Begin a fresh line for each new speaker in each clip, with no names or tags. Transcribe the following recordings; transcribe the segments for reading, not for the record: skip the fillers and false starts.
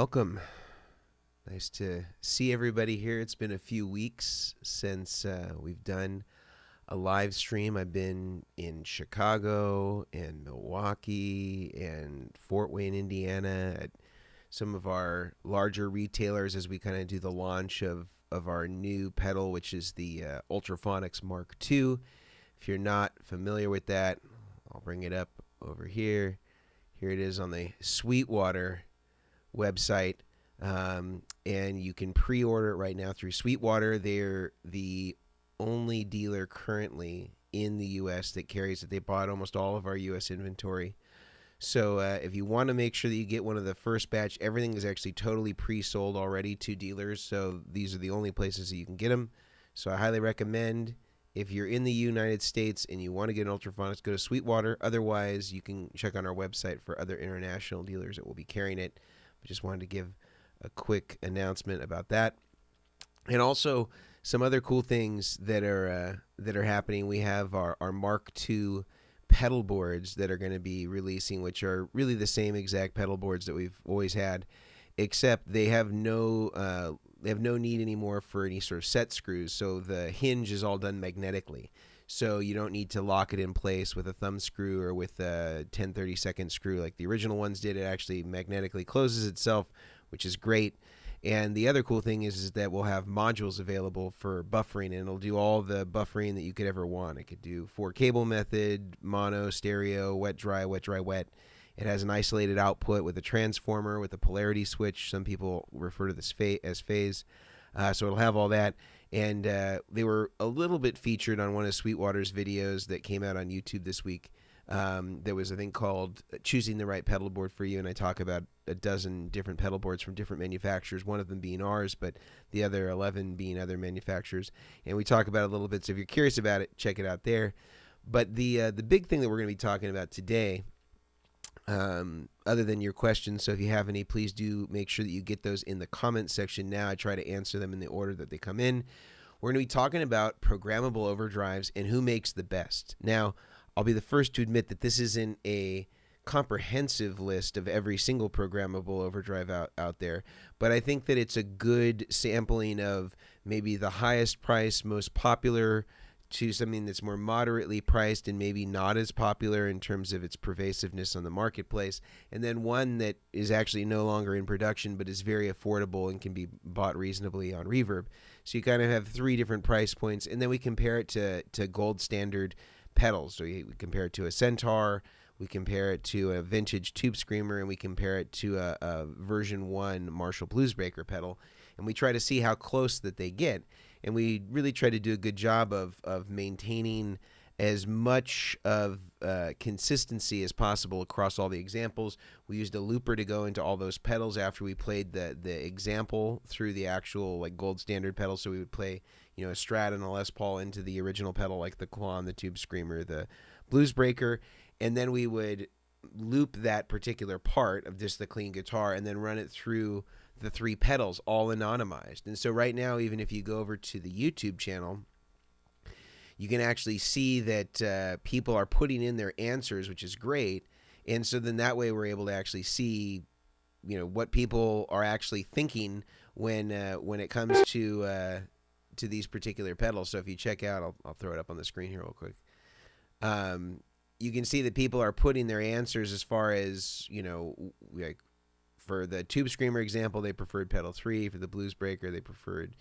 welcome. Nice to see everybody here. It's been a few weeks since we've done a live stream. I've been in Chicago and Milwaukee and Fort Wayne, Indiana at some of our larger retailers as we kind of do the launch of our new pedal, which is the Ultraphonics Mark II. If you're not familiar with that, I'll bring it up over here. Here it is on the Sweetwater website, and you can pre-order it right now through Sweetwater. They're the only dealer currently in the U.S. that carries it. They bought almost all of our U.S. inventory. So if you want to make sure that you get one of the first batch, everything is actually totally pre-sold already to dealers. So these are the only places that you can get them. So I highly recommend, if you're in the United States and you want to get an Ultraphonics, go to Sweetwater. Otherwise, you can check on our website for other international dealers that will be carrying it. I just wanted to give a quick announcement about that. And also some other cool things that are happening. We have our Mark II pedal boards that are going to be releasing, which are really the same exact pedal boards that we've always had, except they have no need anymore for any sort of set screws. So the hinge is all done magnetically. So you don't need to lock it in place with a thumb screw or with a 10/32 screw like the original ones did. It actually magnetically closes itself, which is great. And the other cool thing is that we'll have modules available for buffering, and it'll do all the buffering that you could ever want. It could do 4-cable method, mono, stereo, wet, dry, wet, dry, wet. It has an isolated output with a transformer with a polarity switch. Some people refer to this as phase. So it'll have all that. And they were a little bit featured on one of Sweetwater's videos that came out on YouTube this week. There was a thing called Choosing the Right Pedal Board for You, and I talk about a dozen different pedal boards from different manufacturers, one of them being ours, but the other 11 being other manufacturers. And we talk about it a little bit, so if you're curious about it, check it out there. But the big thing that we're going to be talking about today, other than your questions, so if you have any, please do make sure that you get those in the comment section now. I try to answer them in the order that they come in. We're going to be talking about programmable overdrives and who makes the best. Now, I'll be the first to admit that this isn't a comprehensive list of every single programmable overdrive out there, but I think that it's a good sampling of maybe the highest price, most popular, to something that's more moderately priced and maybe not as popular in terms of its pervasiveness on the marketplace, and then one that is actually no longer in production but is very affordable and can be bought reasonably on Reverb. So you kind of have three different price points, and then we compare it to gold standard pedals. So we compare it to a Centaur, we compare it to a vintage Tube Screamer, and we compare it to a version 1 Marshall Bluesbreaker pedal, and we try to see how close that they get. And we really try to do a good job of maintaining as much of consistency as possible across all the examples. We used a looper to go into all those pedals after we played the example through the actual like gold standard pedal. So we would play, a Strat and a Les Paul into the original pedal, like the Klon, the Tube Screamer, the Bluesbreaker, and then we would loop that particular part of just the clean guitar and then run it through the three pedals, all anonymized. And so right now, even if you go over to the YouTube channel, you can actually see that people are putting in their answers, which is great. And so then that way we're able to actually see, what people are actually thinking when it comes to these particular pedals. So if you check out, I'll throw it up on the screen here real quick. You can see that people are putting their answers as far as, like for the Tube Screamer example, they preferred pedal 3. For the Bluesbreaker, they preferred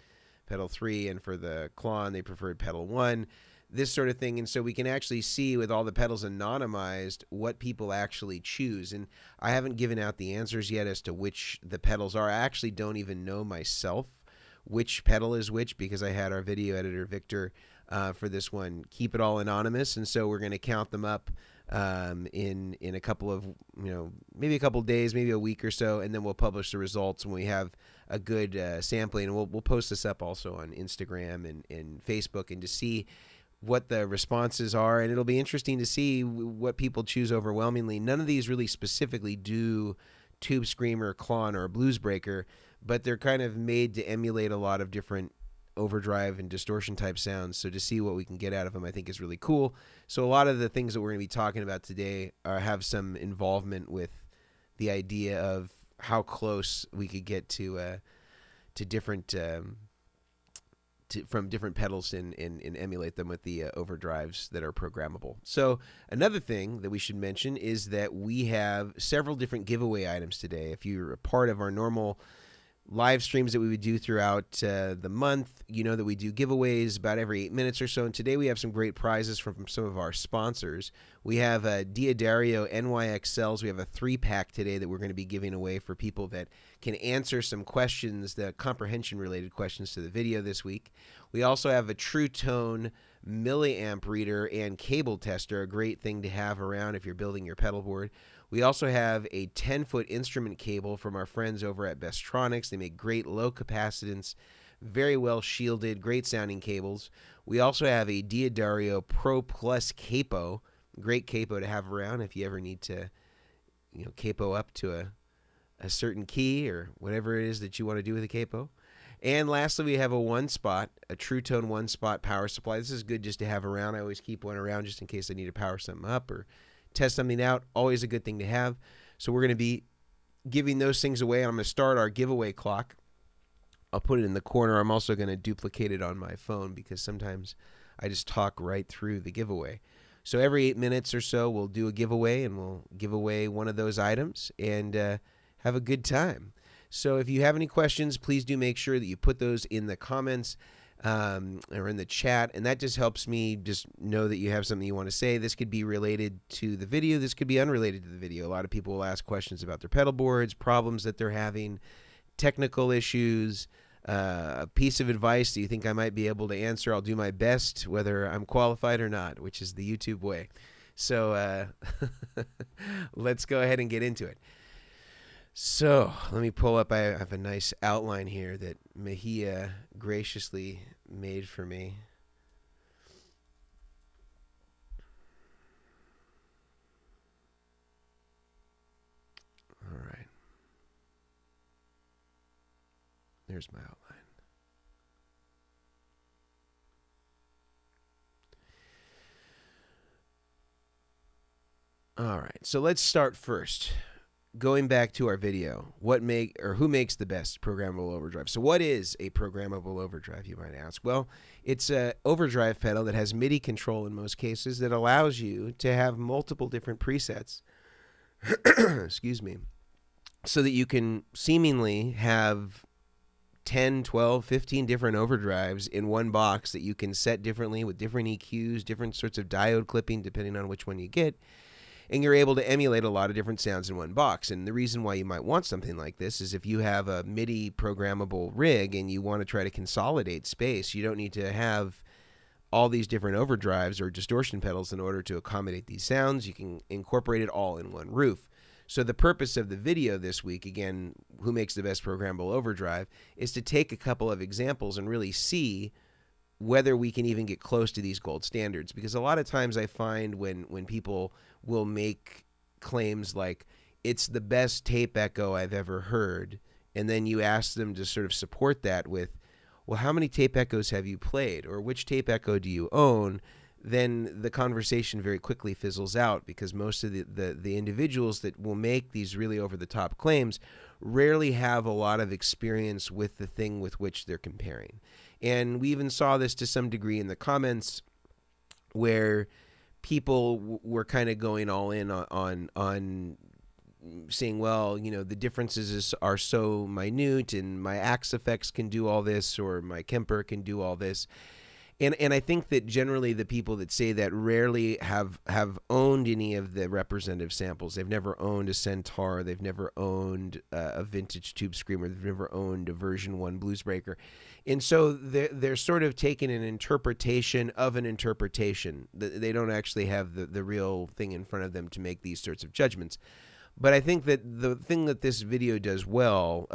pedal 3. And for the Klon, they preferred pedal 1. This sort of thing. And so we can actually see with all the pedals anonymized what people actually choose. And I haven't given out the answers yet as to which the pedals are. I actually don't even know myself which pedal is which, because I had our video editor, Victor, for this one keep it all anonymous. And so we're going to count them up in a couple of, maybe a couple of days, maybe a week or so, and then we'll publish the results when we have a good sampling. And we'll post this up also on Instagram and Facebook, and to see what the responses are. And it'll be interesting to see what people choose overwhelmingly. None of these really specifically do Tube Screamer, Klon, or Bluesbreaker, but they're kind of made to emulate a lot of different overdrive and distortion type sounds. So to see what we can get out of them, I think is really cool. So a lot of the things that we're going to be talking about today have some involvement with the idea of how close we could get to different from different pedals and emulate them with the overdrives that are programmable. So another thing that we should mention is that we have several different giveaway items today. If you're a part of our normal live streams that we would do throughout the month, you know that we do giveaways about every 8 minutes or so. And today we have some great prizes from some of our sponsors. We have Diodario NYXLs. We have a 3-pack today that we're going to be giving away for people that can answer some questions, the comprehension-related questions to the video this week. We also have a True Tone milliamp reader and cable tester, a great thing to have around if you're building your pedal board. We also have a 10-foot instrument cable from our friends over at Bestronix. They make great low capacitance, very well shielded, great sounding cables. We also have a Diodario Pro Plus capo, great capo to have around if you ever need to, capo up to a certain key or whatever it is that you want to do with a capo. And lastly, we have a True Tone 1-spot power supply. This is good just to have around. I always keep one around just in case I need to power something up or test something out. Always a good thing to have. So we're going to be giving those things away. I'm going to start our giveaway clock. I'll put it in the corner. I'm also going to duplicate it on my phone because sometimes I just talk right through the giveaway. So every 8 minutes or so, we'll do a giveaway, and we'll give away one of those items and have a good time. So if you have any questions, please do make sure that you put those in the comments or in the chat, and that just helps me just know that you have something you want to say. This could be related to the video. This could be unrelated to the video. A lot of people will ask questions about their pedal boards, problems that they're having, technical issues, a piece of advice that you think I might be able to answer. I'll do my best, whether I'm qualified or not, which is the YouTube way. So let's go ahead and get into it. So let me pull up. I have a nice outline here that Mejia graciously made for me. All right. There's my outline. All right. So let's start first. Going back to our video, who makes the best programmable overdrive? So what is a programmable overdrive, you might ask? Well, it's an overdrive pedal that has MIDI control in most cases that allows you to have multiple different presets, excuse me, so that you can seemingly have 10, 12, 15 different overdrives in one box that you can set differently with different EQs, different sorts of diode clipping, depending on which one you get. And you're able to emulate a lot of different sounds in one box. And the reason why you might want something like this is if you have a MIDI programmable rig and you want to try to consolidate space, you don't need to have all these different overdrives or distortion pedals in order to accommodate these sounds. You can incorporate it all in one roof. So the purpose of the video this week, again, who makes the best programmable overdrive, is to take a couple of examples and really see whether we can even get close to these gold standards. Because a lot of times I find when people will make claims like, it's the best tape echo I've ever heard, and then you ask them to sort of support that with, well, how many tape echoes have you played, or which tape echo do you own? Then the conversation very quickly fizzles out, because most of the individuals that will make these really over-the-top claims rarely have a lot of experience with the thing with which they're comparing. And we even saw this to some degree in the comments, where people were kind of going all in on saying, well, the differences are so minute, and my Axe effects can do all this, or my Kemper can do all this. And I think that generally the people that say that rarely have owned any of the representative samples. They've never owned a Centaur. They've never owned a vintage Tube Screamer. They've never owned a version 1 Bluesbreaker. And so they're sort of taking an interpretation of an interpretation. They don't actually have the real thing in front of them to make these sorts of judgments. But I think that the thing that this video does well,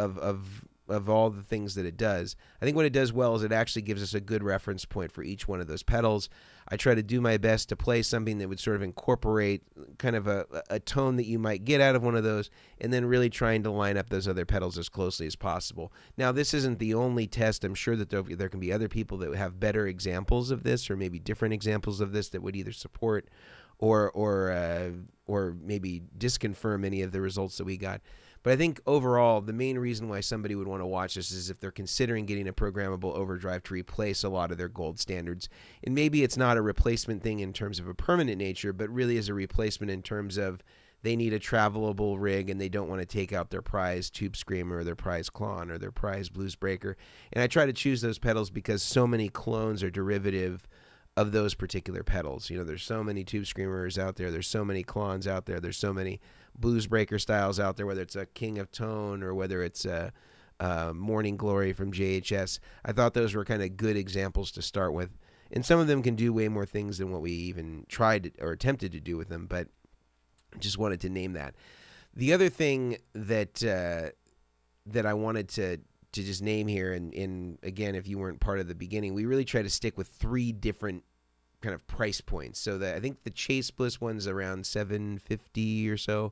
of all the things that it does, I think what it does well is it actually gives us a good reference point for each one of those pedals. I try to do my best to play something that would sort of incorporate kind of a tone that you might get out of one of those, and then really trying to line up those other pedals as closely as possible. Now, this isn't the only test. I'm sure that there can be other people that have better examples of this, or maybe different examples of this that would either support or maybe disconfirm any of the results that we got. But I think overall, the main reason why somebody would want to watch this is if they're considering getting a programmable overdrive to replace a lot of their gold standards. And maybe it's not a replacement thing in terms of a permanent nature, but really is a replacement in terms of they need a travelable rig and they don't want to take out their prize Tube Screamer or their prize Klon or their prize Blues Breaker. And I try to choose those pedals because so many clones are derivative of those particular pedals. You know, there's so many Tube Screamers out there. There's so many Klons out there. There's so many Blues Breaker styles out there, whether it's a King of Tone or whether it's a Morning Glory from JHS. I thought those were kind of good examples to start with. And some of them can do way more things than what we even tried or attempted to do with them, but just wanted to name that. The other thing that I wanted to just name here, and again, if you weren't part of the beginning, we really try to stick with 3 different kind of price points. So that I think the Chase Bliss one's around $750 or so.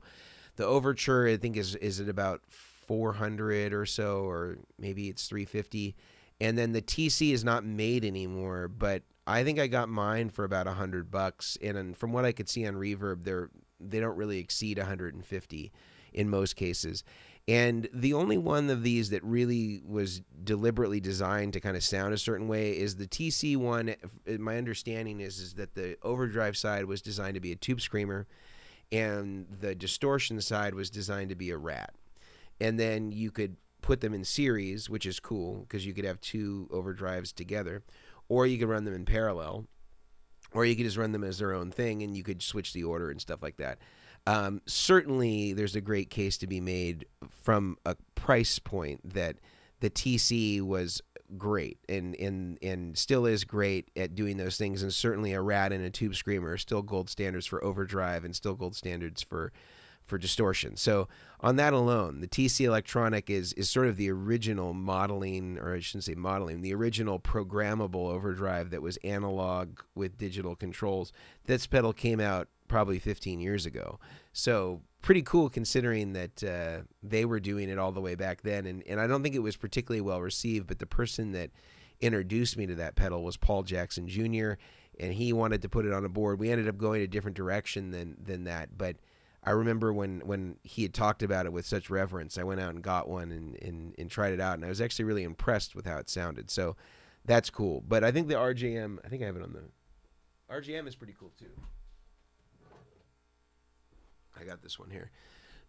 The Overture I think is at about $400 or so, or maybe it's $350. And then the TC is not made anymore, but I think I got mine for about $100. And from what I could see on Reverb, they don't really exceed $150 in most cases. And the only one of these that really was deliberately designed to kind of sound a certain way is the TC one. My understanding is that the Overdrive side was designed to be a Tube Screamer, and the distortion side was designed to be a Rat. And then you could put them in series, which is cool because you could have 2 Overdrives together, or you could run them in parallel, or you could just run them as their own thing, and you could switch the order and stuff like that. Certainly, there's a great case to be made from a price point that the TC was great and still is great at doing those things, and certainly a Rat and a Tube Screamer are still gold standards for overdrive and still gold standards for distortion. So on that alone, the TC Electronic is sort of the original modeling, or I shouldn't say modeling, the original programmable overdrive that was analog with digital controls. This pedal came out probably 15 years ago. So pretty cool considering that they were doing it all the way back then. And I don't think it was particularly well received, but the person that introduced me to that pedal was Paul Jackson Jr., and he wanted to put it on a board. We ended up going a different direction than that, but I remember when he had talked about it with such reverence, I went out and got one and tried it out, and I was actually really impressed with how it sounded. So that's cool. But I think the RJM, I think I have it on the... RJM is pretty cool too. I got this one here.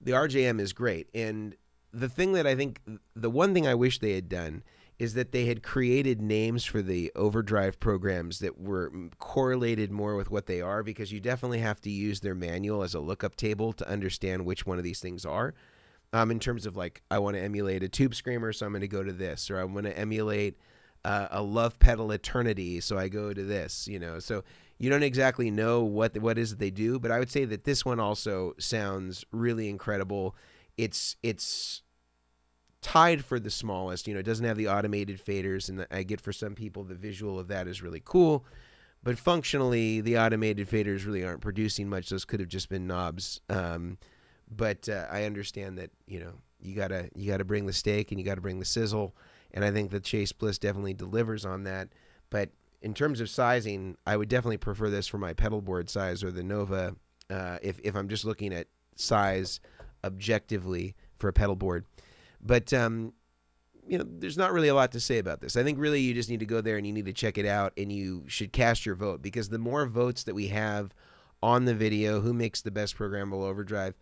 The RJM is great. And the thing that I think, the one thing I wish they had done is that they had created names for the overdrive programs that were correlated more with what they are, because you definitely have to use their manual as a lookup table to understand which one of these things are. In terms of like, I want to emulate a Tube Screamer, so I'm going to go to this, or I want to emulate a Love Pedal Eternity, so I go to this, you know. So you don't exactly know what is it they do, but I would say that this one also sounds really incredible. It's tied for the smallest. You know, it doesn't have the automated faders, and I get for some people the visual of that is really cool, but functionally the automated faders really aren't producing much. Those could have just been knobs. But I understand that, you know, you gotta bring the steak and you gotta bring the sizzle, and I think the Chase Bliss definitely delivers on that. But in terms of sizing, I would definitely prefer this for my pedal board size, or the Nova, if I'm just looking at size objectively for a pedal board. But, you know, there's not really a lot to say about this. I think really you just need to go there and you need to check it out, and you should cast your vote, because the more votes that we have on the video, who makes the best programmable overdrive,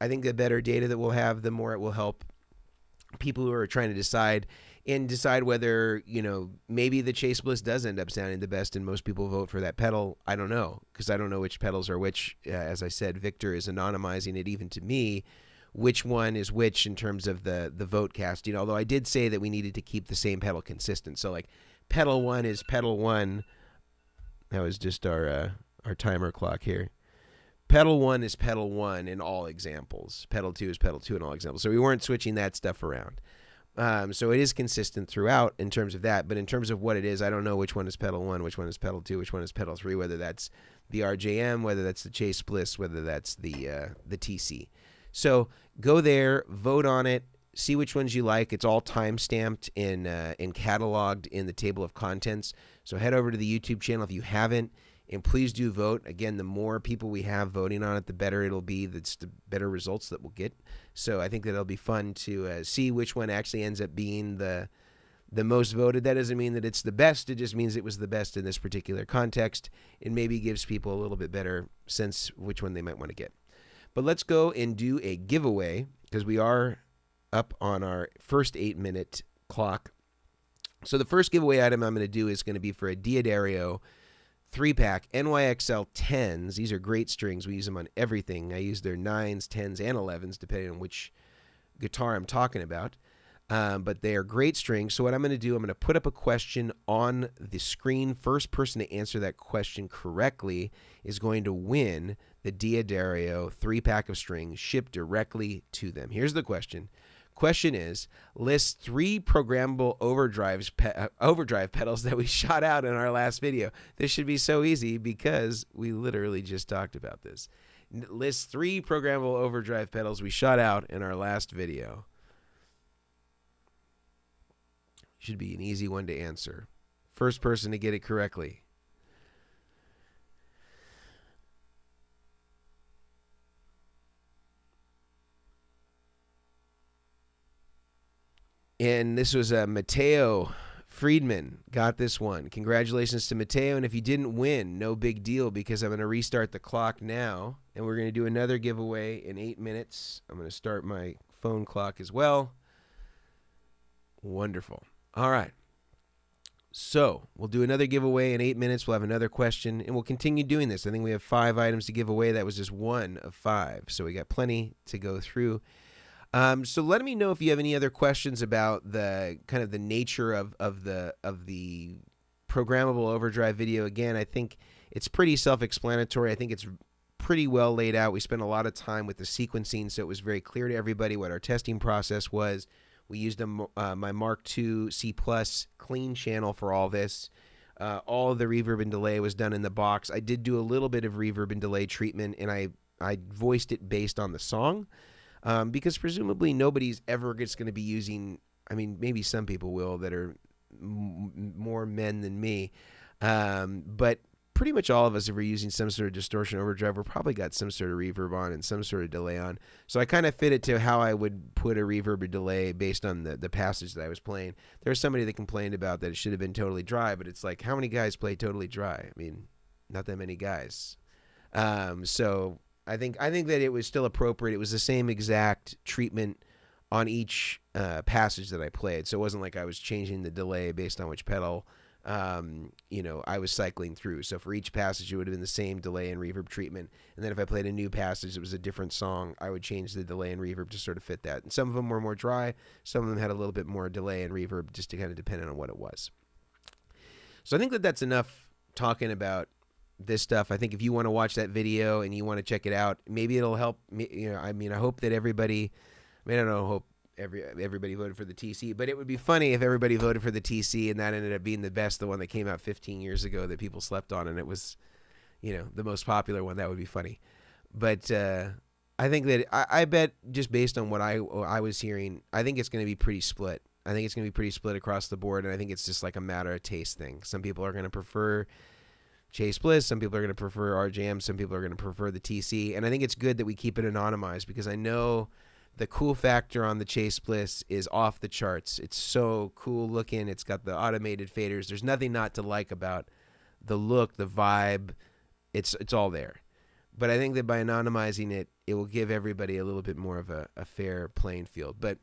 I think the better data that we'll have, the more it will help people who are trying to decide whether, you know, maybe the Chase Bliss does end up sounding the best and most people vote for that pedal. I don't know, because I don't know which pedals are which. As I said, Victor is anonymizing it even to me, which one is which in terms of the vote casting, although I did say that we needed to keep the same pedal consistent. So like pedal 1 is pedal 1. That was just our timer clock here. Pedal 1 is pedal 1 in all examples. Pedal 2 is pedal 2 in all examples. So we weren't switching that stuff around. So it is consistent throughout in terms of that, but in terms of what it is, I don't know which one is pedal 1, which one is pedal 2, which one is pedal 3, whether that's the RJM, whether that's the Chase Bliss, whether that's the TC. So go there, vote on it, see which ones you like. It's all time-stamped and cataloged in the table of contents. So head over to the YouTube channel if you haven't. And please do vote. Again, the more people we have voting on it, the better it'll be. That's the better results that we'll get. So I think that it'll be fun to see which one actually ends up being the most voted. That doesn't mean that it's the best. It just means it was the best in this particular context, and maybe gives people a little bit better sense which one they might want to get. But let's go and do a giveaway, because we are up on our first 8-minute clock. So the first giveaway item I'm going to do is going to be for a D'Addario 3-pack NYXL 10s. These are great strings. We use them on everything. I use their 9s, 10s, and 11s, depending on which guitar I'm talking about. But they are great strings. So what I'm going to do, I'm going to put up a question on the screen. First person to answer that question correctly is going to win the D'Addario 3-pack of strings shipped directly to them. Here's the question. Question is, list 3 programmable overdrive pedals that we shot out in our last video. This should be so easy because we literally just talked about this. List 3 programmable overdrive pedals we shot out in our last video. Should be an easy one to answer. First person to get it correctly. And this was Mateo Friedman got this one. Congratulations to Mateo. And if you didn't win, no big deal, because I'm going to restart the clock now. And we're going to do another giveaway in 8 minutes. I'm going to start my phone clock as well. Wonderful. All right. So we'll do another giveaway in 8 minutes. We'll have another question, and we'll continue doing this. I think we have 5 items to give away. That was just 1 of 5. So we got plenty to go through. So let me know if you have any other questions about the kind of the nature of the programmable overdrive video. Again, I think it's pretty self-explanatory. I think it's pretty well laid out. We spent a lot of time with the sequencing, so it was very clear to everybody what our testing process was. We used my Mark II C+ clean channel for all this. All of the reverb and delay was done in the box. I did do a little bit of reverb and delay treatment, and I voiced it based on the song. Because presumably nobody's ever just going to be using, I mean, maybe some people will that are more men than me, but pretty much all of us, if we're using some sort of distortion overdrive, we're probably got some sort of reverb on and some sort of delay on. So I kind of fit it to how I would put a reverb or delay based on the passage that I was playing. There was somebody that complained about that it should have been totally dry, but it's like, how many guys play totally dry? I mean, not that many guys. So I think that it was still appropriate. It was the same exact treatment on each passage that I played. So it wasn't like I was changing the delay based on which pedal, I was cycling through. So for each passage, it would have been the same delay and reverb treatment. And then if I played a new passage, it was a different song, I would change the delay and reverb to sort of fit that. And some of them were more dry. Some of them had a little bit more delay and reverb, just to kind of depend on what it was. So I think that that's enough talking about this stuff. I think if you want to watch that video and you want to check it out, maybe it'll help me. I hope that everybody, I don't know, hope everybody voted for the TC, but it would be funny if everybody voted for the TC and that ended up being the best, the one that came out 15 years ago that people slept on, and it was, the most popular one. That would be funny. But I think that I bet, just based on what I was hearing, I think it's going to be pretty split. I think it's going to be pretty split across the board, and I think it's just like a matter of taste thing. Some people are going to prefer Chase Bliss, some people are going to prefer RJM, some people are going to prefer the TC, and I think it's good that we keep it anonymized, because I know the cool factor on the Chase Bliss is off the charts. It's so cool looking. It's got the automated faders. There's nothing not to like about the look, the vibe. It's all there. But I think that by anonymizing it, it will give everybody a little bit more of a fair playing field. But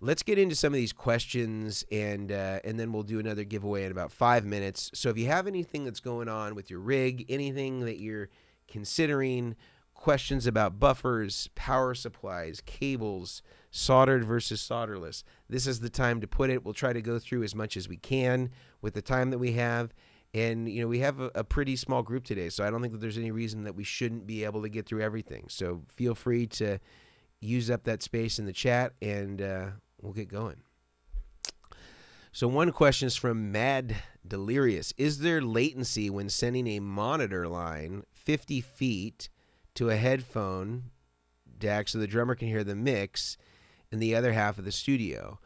let's get into some of these questions, and then we'll do another giveaway in about 5 minutes. So if you have anything that's going on with your rig, anything that you're considering, questions about buffers, power supplies, cables, soldered versus solderless, this is the time to put it. We'll try to go through as much as we can with the time that we have. And, we have a pretty small group today, so I don't think that there's any reason that we shouldn't be able to get through everything. So feel free to use up that space in the chat, and we'll get going. So one question is from Mad Delirious. Is there latency when sending a monitor line 50 feet to a headphone DAC so the drummer can hear the mix in the other half of the studio?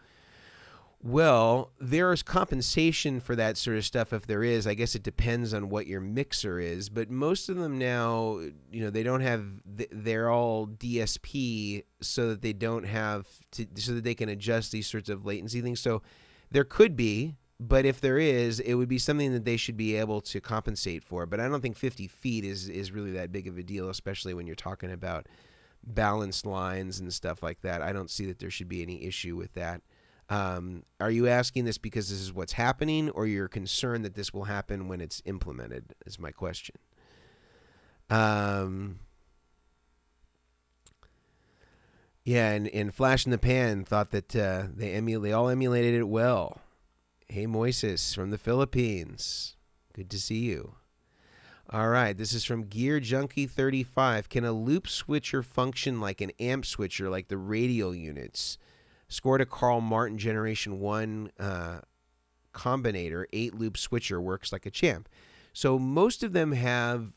Well, there is compensation for that sort of stuff if there is. I guess it depends on what your mixer is, but most of them now, they don't have. They're all DSP, so that they don't have to, so that they can adjust these sorts of latency things. So there could be, but if there is, it would be something that they should be able to compensate for. But I don't think 50 feet is really that big of a deal, especially when you're talking about balanced lines and stuff like that. I don't see that there should be any issue with that. Are you asking this because this is what's happening, or you're concerned that this will happen when it's implemented, is my question. Yeah, and Flash in the Pan thought that they all emulated it well. Hey, Moises from the Philippines. Good to see you. All right, this is from Gear Junkie 35. Can a loop switcher function like an amp switcher, like the radial units? Scored a Carl Martin Generation 1 combinator, 8-loop switcher, works like a champ. So most of them have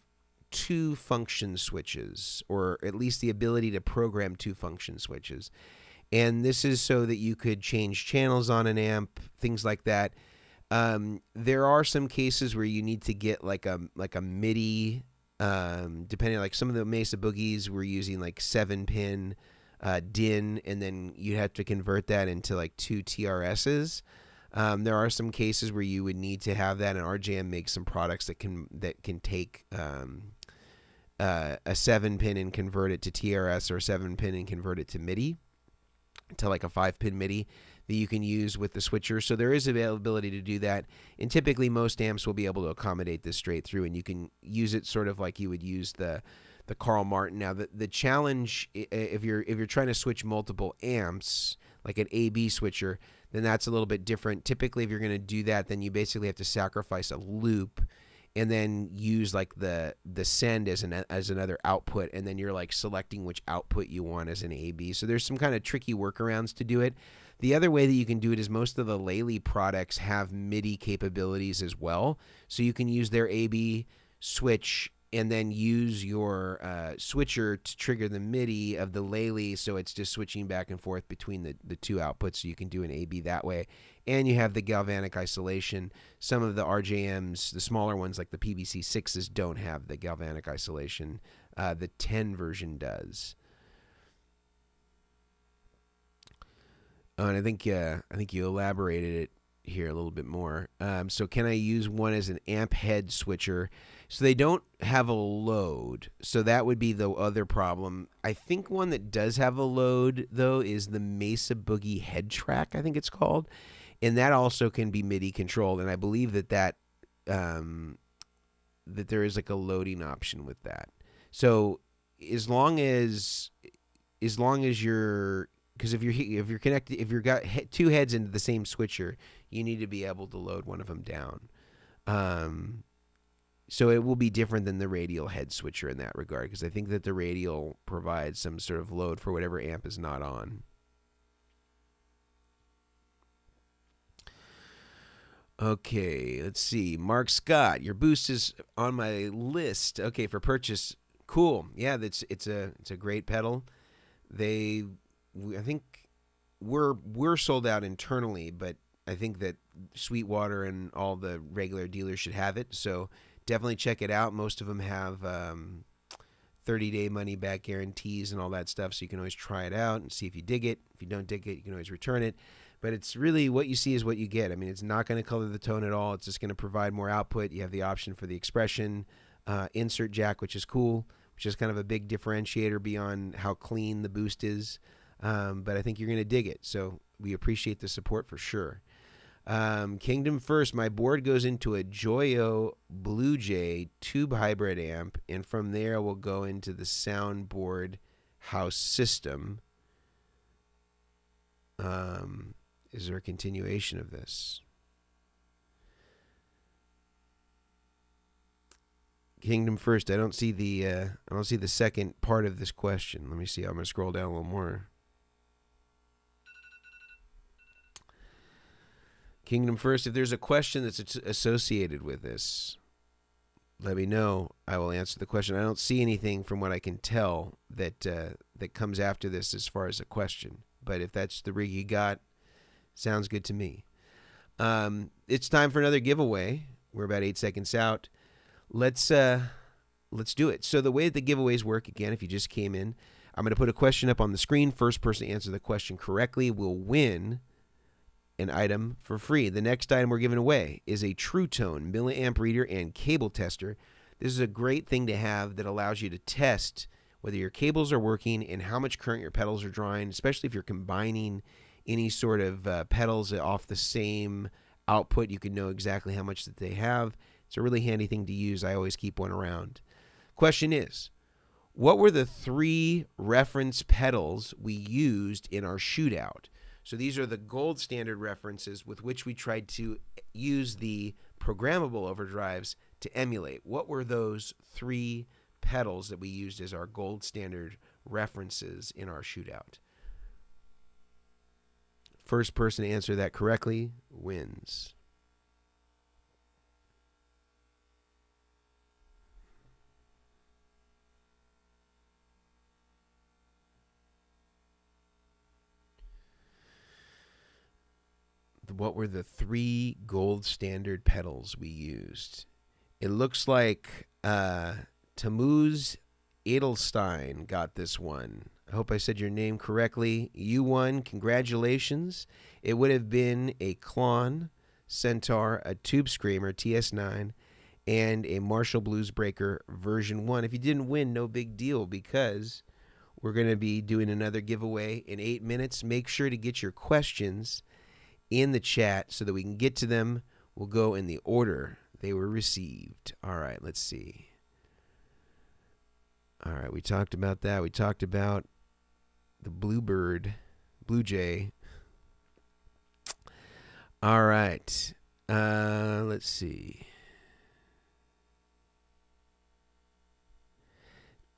2 function switches, or at least the ability to program 2 function switches. And this is so that you could change channels on an amp, things like that. There are some cases where you need to get like a Midi, depending, like some of the Mesa Boogies we're using like 7-pin DIN, and then you have to convert that into like 2 TRSs. There are some cases where you would need to have that, and RJM makes some products that can take a 7-pin and convert it to TRS, or a 7-pin and convert it to Midi, to like a 5-pin Midi that you can use with the switcher. So there is availability to do that, and typically most amps will be able to accommodate this straight through, and you can use it sort of like you would use the Carl Martin. Now the challenge, if you're trying to switch multiple amps, like an AB switcher, then that's a little bit different. Typically, if you're going to do that, then you basically have to sacrifice a loop and then use like the send as another output, and then you're like selecting which output you want as an AB. So there's some kind of tricky workarounds to do it. The other way that you can do it is most of the Lely products have MIDI capabilities as well. So you can use their AB switch and then use your switcher to trigger the MIDI of the Lely, so it's just switching back and forth between the 2 outputs, so you can do an AB that way. And you have the galvanic isolation. Some of the RJMs, the smaller ones like the PBC6s, don't have the galvanic isolation. The 10 version does. Oh, and I think you elaborated it here a little bit more. So can I use one as an amp head switcher? So they don't have a load, so that would be the other problem. I think one that does have a load, though, is the Mesa Boogie head track, I think it's called, and that also can be MIDI controlled, and I believe that that there is like a loading option with that. So as long as you're, because if you're connected, if you've got 2 heads into the same switcher, you need to be able to load one of them down. So it will be different than the radial head switcher in that regard, because I think that the radial provides some sort of load for whatever amp is not on. Okay, let's see. Mark Scott, your boost is on my list. Okay, for purchase. Cool. Yeah, it's a great pedal. I think we're sold out internally, but I think that Sweetwater and all the regular dealers should have it. So definitely check it out. Most of them have 30-day money-back guarantees and all that stuff, so you can always try it out and see if you dig it. If you don't dig it, you can always return it. But it's really what you see is what you get. I mean, it's not going to color the tone at all. It's just going to provide more output. You have the option for the expression insert jack, which is cool, which is kind of a big differentiator beyond how clean the boost is. But I think you're going to dig it. So we appreciate the support for sure. Kingdom First, my board goes into a Joyo Blue Jay tube hybrid amp, and from there we'll go into the soundboard house system. Is there a continuation of this? Kingdom First, I don't see the second part of this question. Let me see. I'm going to scroll down a little more. Kingdom First, if there's a question that's associated with this, let me know. I will answer the question. I don't see anything from what I can tell that comes after this as far as a question. But if that's the rig you got, Sounds good to me. It's time for another giveaway. We're about 8 seconds out. Let's do it. So the way that the giveaways work, again, if you just came in, I'm going to put a question up on the screen. First person to answer the question correctly will win an item for free. The next item we're giving away is a True Tone milliamp reader and cable tester. This is a great thing to have that allows you to test whether your cables are working and how much current your pedals are drawing, especially if you're combining any sort of pedals off the same output. You can know exactly how much that they have. It's a really handy thing to use. I always keep one around. Question is, what were the 3 reference pedals we used in our shootout? So these are the gold standard references with which we tried to use the programmable overdrives to emulate. What were those 3 pedals that we used as our gold standard references in our shootout? First person to answer that correctly wins. What were the 3 gold standard pedals we used? It looks like Tamuz Edelstein got this one. I hope I said your name correctly. You won. Congratulations. It would have been a Klon Centaur, a Tube Screamer TS9, and a Marshall Blues Breaker version 1. If you didn't win, no big deal, because we're going to be doing another giveaway in 8 minutes. Make sure to get your questions in the chat so that we can get to them. We'll go in the order they were received. All right, let's see. All right, we talked about that. We talked about the Blue Jay. All right, let's see.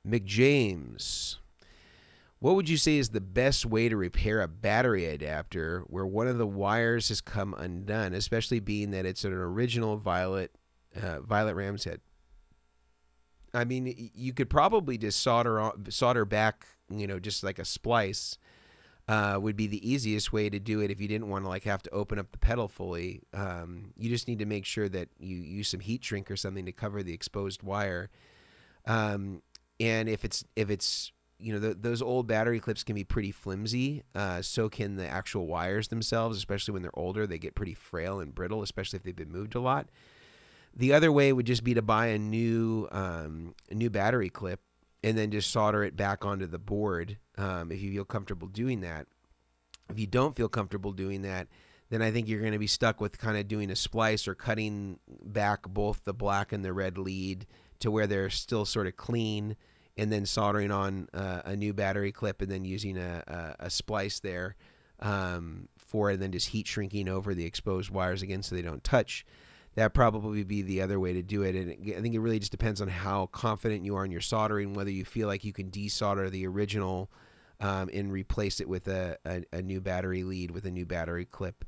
McJames. What would you say is the best way to repair a battery adapter where one of the wires has come undone, especially being that it's an original violet ram's head? I mean, you could probably just solder back, just like a splice would be the easiest way to do it if you didn't want to have to open up the pedal fully. You just need to make sure that you use some heat shrink or something to cover the exposed wire. And if it's those old battery clips can be pretty flimsy. So can the actual wires themselves, especially when they're older. They get pretty frail and brittle, especially if they've been moved a lot. The other way would just be to buy a new battery clip and then just solder it back onto the board if you feel comfortable doing that. If you don't feel comfortable doing that, then I think you're going to be stuck with kind of doing a splice or cutting back both the black and the red lead to where they're still sort of clean, and then soldering on a new battery clip and then using a splice there for it, and then just heat shrinking over the exposed wires again so they don't touch. That probably be the other way to do it. And I think it really just depends on how confident you are in your soldering, whether you feel like you can desolder the original and replace it with a new battery lead with a new battery clip.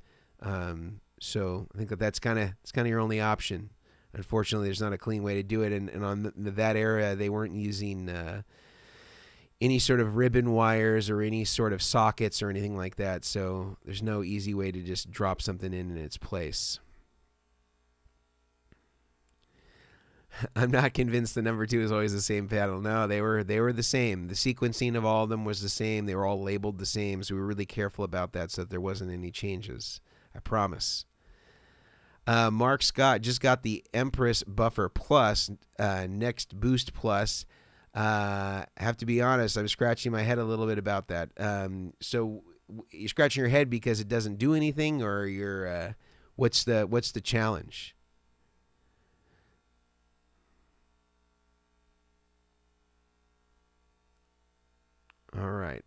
So I think that's kind of your only option. Unfortunately, there's not a clean way to do it. And on that era, they weren't using any sort of ribbon wires or any sort of sockets or anything like that. So there's no easy way to just drop something in its place. I'm not convinced the number 2 is always the same pedal. No, they were the same. The sequencing of all of them was the same. They were all labeled the same. So we were really careful about that so that there wasn't any changes. I promise. Mark Scott just got the Empress Buffer Plus, Next Boost Plus. I have to be honest, I'm scratching my head a little bit about that. So you're scratching your head because it doesn't do anything, or you're what's the challenge? All right.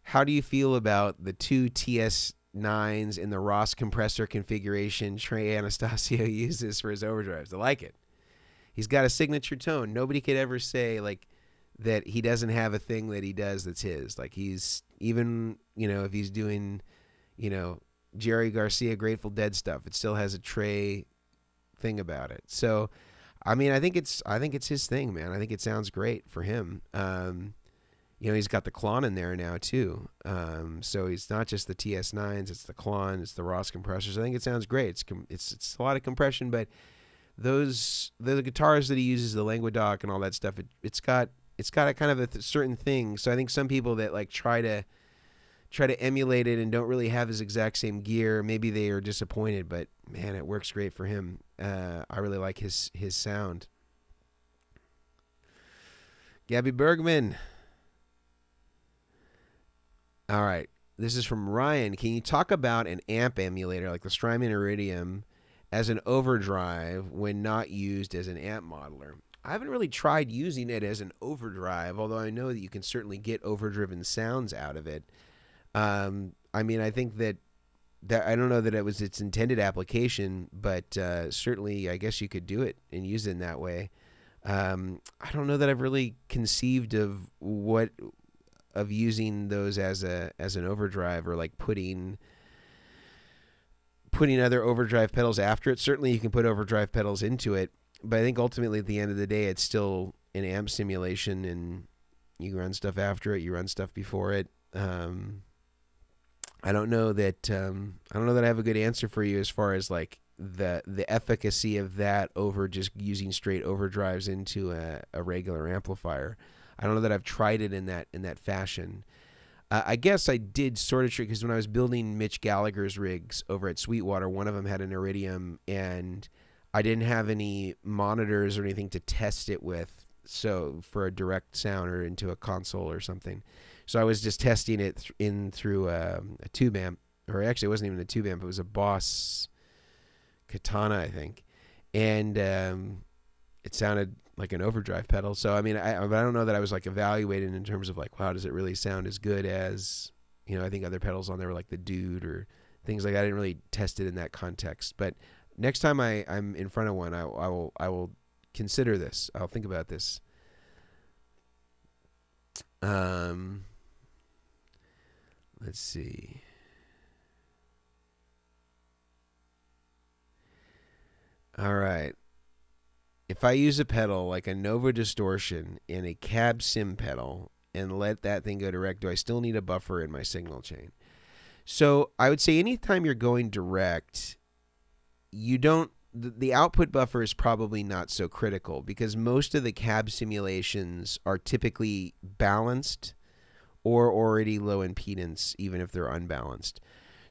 How do you feel about the 2 TS9s in the Ross compressor configuration Trey Anastasio uses for his overdrives? I like it. He's got a signature tone. Nobody could ever say that he doesn't have a thing that he does that's his. He's even, if he's doing, Jerry Garcia Grateful Dead stuff, it still has a Trey thing about it. So, I mean, I think it's his thing, man. I think it sounds great for him. he's got the Klon in there now too. So it's not just the TS9s, it's the Klon, it's the Ross compressors. I think it sounds great. It's a lot of compression, but the guitars that he uses, the Languedoc and all that stuff, it's got a kind of a certain thing. So I think some people that like try to emulate it and don't really have his exact same gear, maybe they are disappointed. But man, it works great for him. I really like his sound. Gabby Bergman. All right. This is from Ryan. Can you talk about an amp emulator like the Strymon Iridium as an overdrive when not used as an amp modeler? I haven't really tried using it as an overdrive, although I know that you can certainly get overdriven sounds out of it. I mean, I think that I don't know that it was its intended application, but certainly I guess you could do it and use it in that way. I don't know that I've really conceived of using those as an overdrive, or like putting other overdrive pedals after it. Certainly you can put overdrive pedals into it, but I think ultimately at the end of the day it's still an amp simulation, and you run stuff after it, you run stuff before it. I don't know that I have a good answer for you as far as like the efficacy of that over just using straight overdrives into a regular amplifier. I don't know that I've tried it in that fashion. I guess I did sort of try, because when I was building Mitch Gallagher's rigs over at Sweetwater, one of them had an Iridium, and I didn't have any monitors or anything to test it with, so for a direct sound or into a console or something. So I was just testing it through a tube amp, or actually it wasn't even a tube amp, it was a Boss Katana, I think, and it sounded like an overdrive pedal. So I mean, I don't know that I was like evaluating in terms of like, wow, does it really sound as good as, I think other pedals on there were like the Dude or things like that. I didn't really test it in that context. But next time I'm in front of one, I will consider this. I'll think about this. Let's see. All right. If I use a pedal like a Nova Distortion and a cab sim pedal and let that thing go direct, do I still need a buffer in my signal chain? So I would say anytime you're going direct, the output buffer is probably not so critical, because most of the cab simulations are typically balanced or already low impedance, even if they're unbalanced.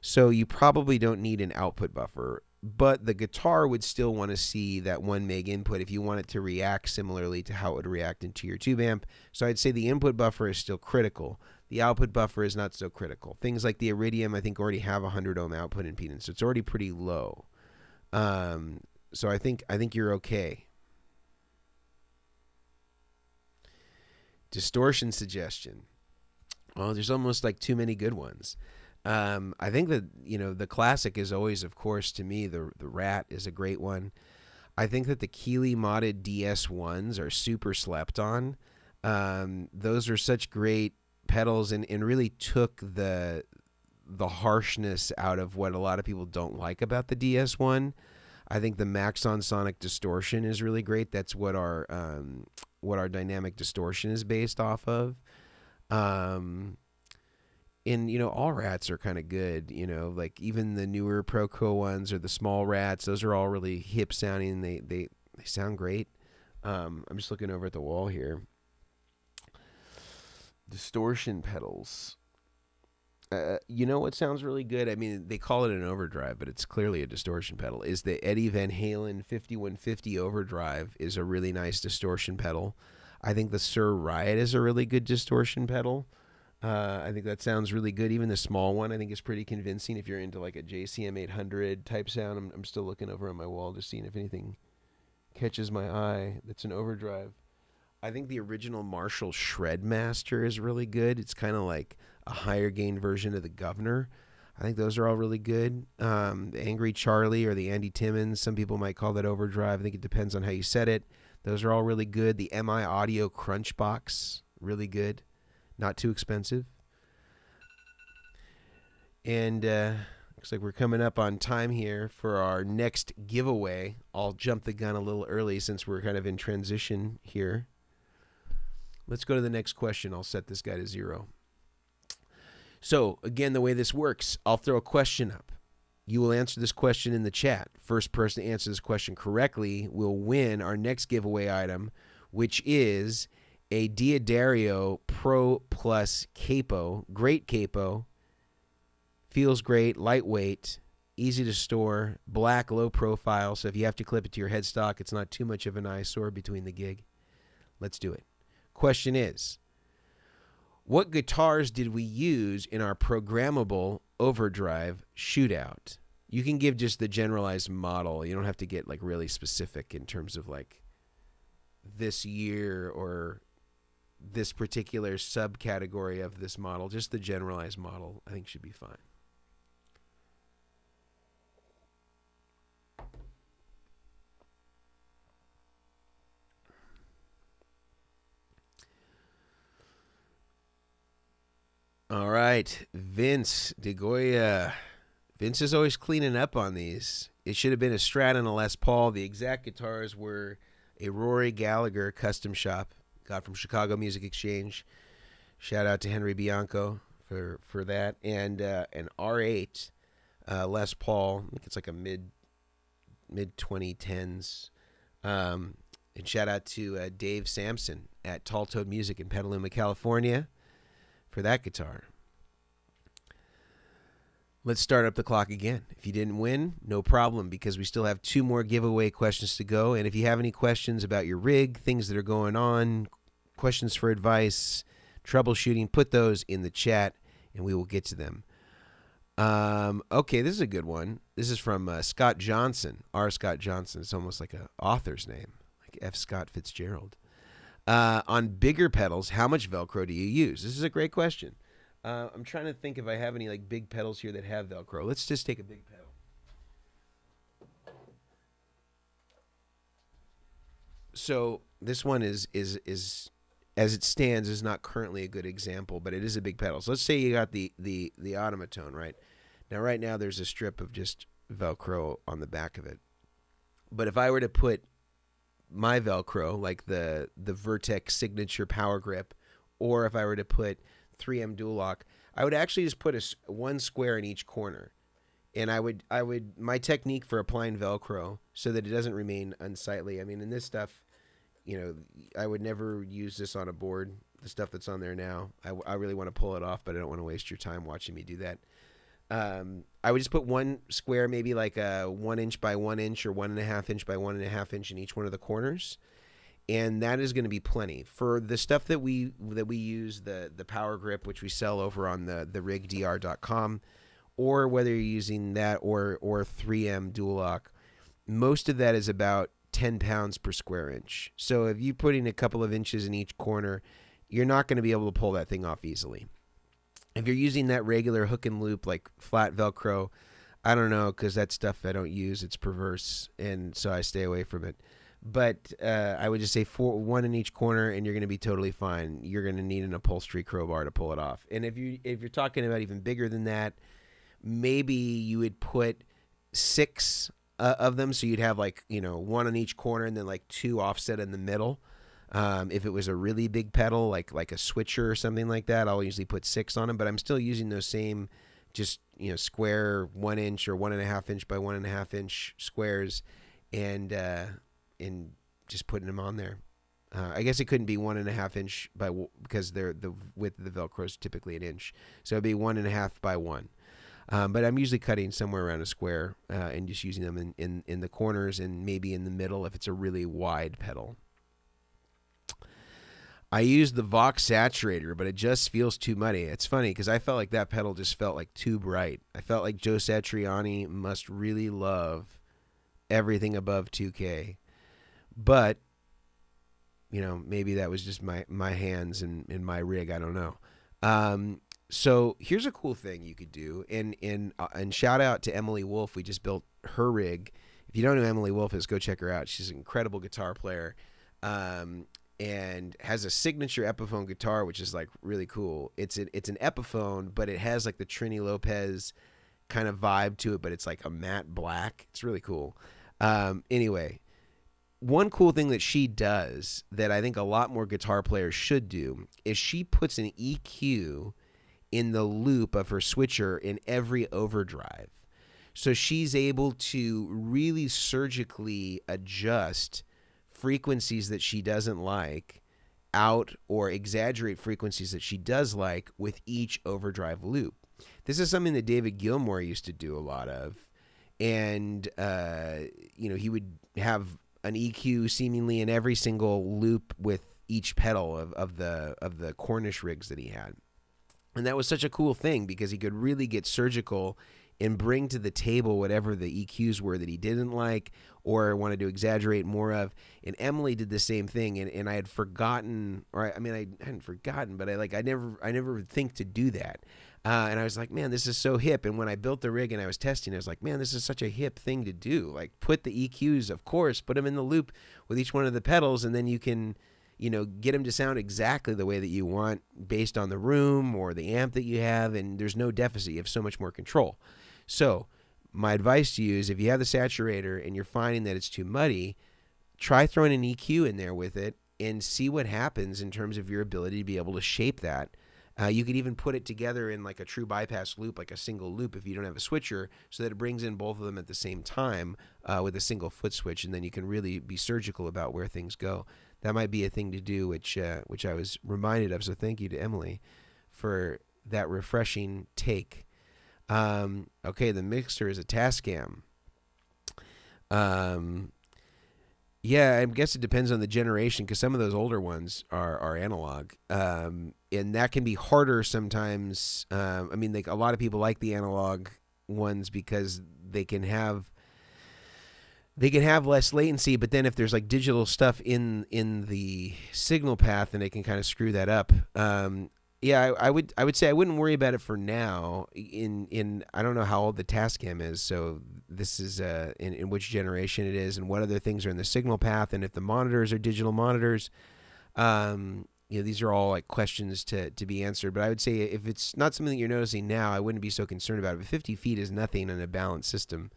So you probably don't need an output buffer, but the guitar would still want to see that 1 meg input if you want it to react similarly to how it would react into your tube amp. So I'd say the input buffer is still critical. The output buffer is not so critical. Things like the Iridium, I think, already have 100 ohm output impedance, so it's already pretty low. So I think you're okay. Distortion suggestion. Well, there's almost like too many good ones. I think that, the classic is always, of course, to me, the Rat is a great one. I think that the Keeley modded DS1s are super slept on. Those are such great pedals and really took the harshness out of what a lot of people don't like about the DS1. I think the Maxon Sonic Distortion is really great. That's what our dynamic distortion is based off of. And all Rats are kind of good, like even the newer Proco ones or the small Rats, those are all really hip sounding. They sound great. I'm just looking over at the wall here. Distortion pedals. What sounds really good? I mean, they call it an overdrive, but it's clearly a distortion pedal. Is the Eddie Van Halen 5150 Overdrive is a really nice distortion pedal. I think the Sir Riot is a really good distortion pedal. I think that sounds really good. Even the small one, I think, is pretty convincing if you're into like a JCM 800 type sound. I'm still looking over on my wall, just seeing if anything catches my eye that's an overdrive. I think the original Marshall Shredmaster is really good. It's kind of like a higher gain version of the Governor. I think those are all really good. The Angry Charlie or the Andy Timmons, some people might call that overdrive. I think it depends on how you set it. Those are all really good. The MI Audio Crunchbox, really good. Not too expensive. And looks like we're coming up on time here for our next giveaway. I'll jump the gun a little early since we're kind of in transition here. Let's go to the next question. I'll set this guy to 0. So, again, the way this works, I'll throw a question up. You will answer this question in the chat. First person to answer this question correctly will win our next giveaway item, which is a Diodario Pro Plus capo. Great capo. Feels great, lightweight, easy to store, black, low profile. So if you have to clip it to your headstock, it's not too much of an eyesore between the gig. Let's do it. Question is, what guitars did we use in our programmable Overdrive shootout? You can give just the generalized model. You don't have to get like really specific in terms of like this year or this particular subcategory of this model. Just the generalized model, I think, should be fine. All right, Vince DeGoya. Vince is always cleaning up on these. It should have been a Strat and a Les Paul. The exact guitars were a Rory Gallagher custom shop. Got from Chicago Music Exchange. Shout out to Henry Bianco for that. And an R8 Les Paul. I think it's like a mid 2010s. And shout out to Dave Sampson at Tall Toad Music in Petaluma, California, for that guitar. Let's start up the clock again. If you didn't win, no problem, because we still have 2 more giveaway questions to go. And if you have any questions about your rig, things that are going on, questions for advice, troubleshooting, put those in the chat and we will get to them. Okay, this is a good one. This is from Scott Johnson, R. Scott Johnson. It's almost like an author's name, like F. Scott Fitzgerald. On bigger pedals, how much Velcro do you use? This is a great question. I'm trying to think if I have any like big pedals here that have Velcro. Let's just take a big pedal. So this one is as it stands is not currently a good example, but it is a big pedal. So let's say you got the automaton, right? Now right now there's a strip of just Velcro on the back of it. But if I were to put my Velcro, like the Vertex signature power grip, or if I were to put 3M dual lock, I would actually just put one square in each corner. And I would my technique for applying Velcro so that it doesn't remain unsightly. I mean, in this stuff, you know, I would never use this on a board, the stuff that's on there now. I really want to pull it off, but I don't want to waste your time watching me do that. I would just put one square, maybe like a 1 inch by 1 inch or 1.5 inch by 1.5 inch in each one of the corners. And that is going to be plenty. For the stuff that we use, the power grip, which we sell over on the rigdr.com, or whether you're using that or 3M dual lock, most of that is about 10 pounds per square inch. So if you're putting a couple of inches in each corner, you're not going to be able to pull that thing off easily. If you're using that regular hook and loop, like flat Velcro, I don't know, because that stuff I don't use. It's perverse, and so I stay away from it. But I would just say 1 in each corner, and you're going to be totally fine. You're going to need an upholstery crowbar to pull it off. And if you're talking about even bigger than that, maybe you would put 6 of them, so you'd have like 1 on each corner, and then like 2 offset in the middle. If it was a really big pedal, like a switcher or something like that, I'll usually put 6 on them. But I'm still using those same, just square 1 inch or 1.5 inch by 1.5 inch squares, and just putting them on there. I guess it couldn't be 1.5 inch because the width of the Velcro is typically 1 inch, so it'd be 1.5 by 1. But I'm usually cutting somewhere around a square and just using them in the corners and maybe in the middle if it's a really wide pedal. I used the Vox Saturator, but it just feels too muddy. It's funny because I felt like that pedal just felt like too bright. I felt like Joe Satriani must really love everything above 2K. But, maybe that was just my hands and my rig. I don't know. So here's a cool thing you could do. And shout out to Emily Wolf. We just built her rig. If you don't know who Emily Wolf is, go check her out. She's an incredible guitar player. And has a signature Epiphone guitar, which is like really cool. It's an Epiphone, but it has like the Trini Lopez kind of vibe to it, but it's like a matte black. It's really cool. Anyway, one cool thing that she does that I think a lot more guitar players should do is she puts an EQ in the loop of her switcher in every overdrive. So she's able to really surgically adjust frequencies that she doesn't like out or exaggerate frequencies that she does like with each overdrive loop. This is something that David Gilmour used to do a lot of. And, he would have an EQ seemingly in every single loop with each pedal of the Cornish rigs that he had. And that was such a cool thing because he could really get surgical and bring to the table whatever the EQs were that he didn't like or wanted to exaggerate more of. And Emily did the same thing, and I had forgotten, I hadn't forgotten, but I never think to do that. And I was like, man, this is so hip. And when I built the rig and I was testing, I was like, man, this is such a hip thing to do. Like, put the EQs, of course, put them in the loop with each one of the pedals, and then you can, get them to sound exactly the way that you want based on the room or the amp that you have, and there's no deficit. You have so much more control. So my advice to you is if you have the saturator and you're finding that it's too muddy, try throwing an EQ in there with it and see what happens in terms of your ability to be able to shape that. You could even put it together in like a true bypass loop, like a single loop if you don't have a switcher, so that it brings in both of them at the same time with a single foot switch, and then you can really be surgical about where things go. That might be a thing to do, which I was reminded of, so thank you to Emily for that refreshing take. Okay, the mixer is a Tascam. Yeah, I guess it depends on the generation because some of those older ones are analog, and that can be harder sometimes. A lot of people like the analog ones because they can have less latency. But then if there's like digital stuff in the signal path, then they can kind of screw that up. Yeah, I would say I wouldn't worry about it for now. I don't know how old the Tascam is, so this is in which generation it is, and what other things are in the signal path, and if the monitors are digital monitors. These are all like questions to be answered. But I would say if it's not something that you're noticing now, I wouldn't be so concerned about it. But 50 feet is nothing in a balanced system,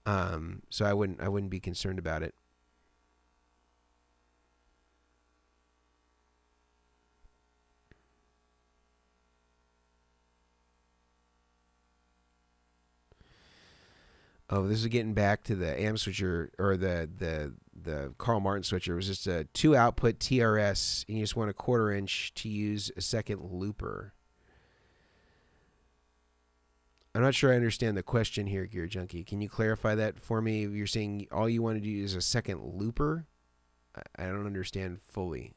so I wouldn't be concerned about it. Oh, this is getting back to the amp switcher or the Carl Martin switcher. It was just a 2-output TRS, and you just want a 1/4 inch to use a second looper. I'm not sure I understand the question here, Gear Junkie. Can you clarify that for me? You're saying all you want to do is a second looper? I don't understand fully.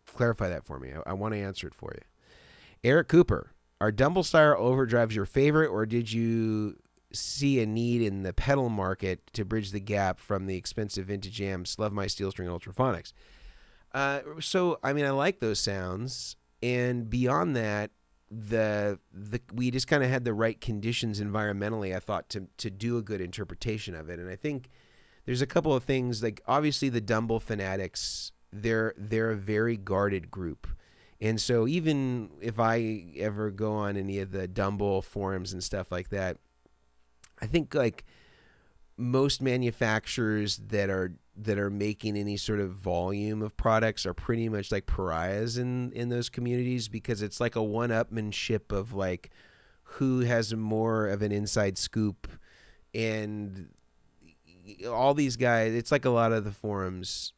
Clarify that for me. I want to answer it for you. Eric Cooper, are Dumble style overdrives your favorite, or did you see a need in the pedal market to bridge the gap from the expensive vintage amps, Love My Steel String Ultraphonics? I like those sounds, and beyond that, we just kind of had the right conditions environmentally, I thought, to do a good interpretation of it. And I think there's a couple of things, like obviously the Dumble fanatics, they're a very guarded group. And so even if I ever go on any of the Dumble forums and stuff like that, I think like most manufacturers that are making any sort of volume of products are pretty much like pariahs in those communities, because it's like a one-upmanship of like who has more of an inside scoop, and all these guys, it's like a lot of the forums,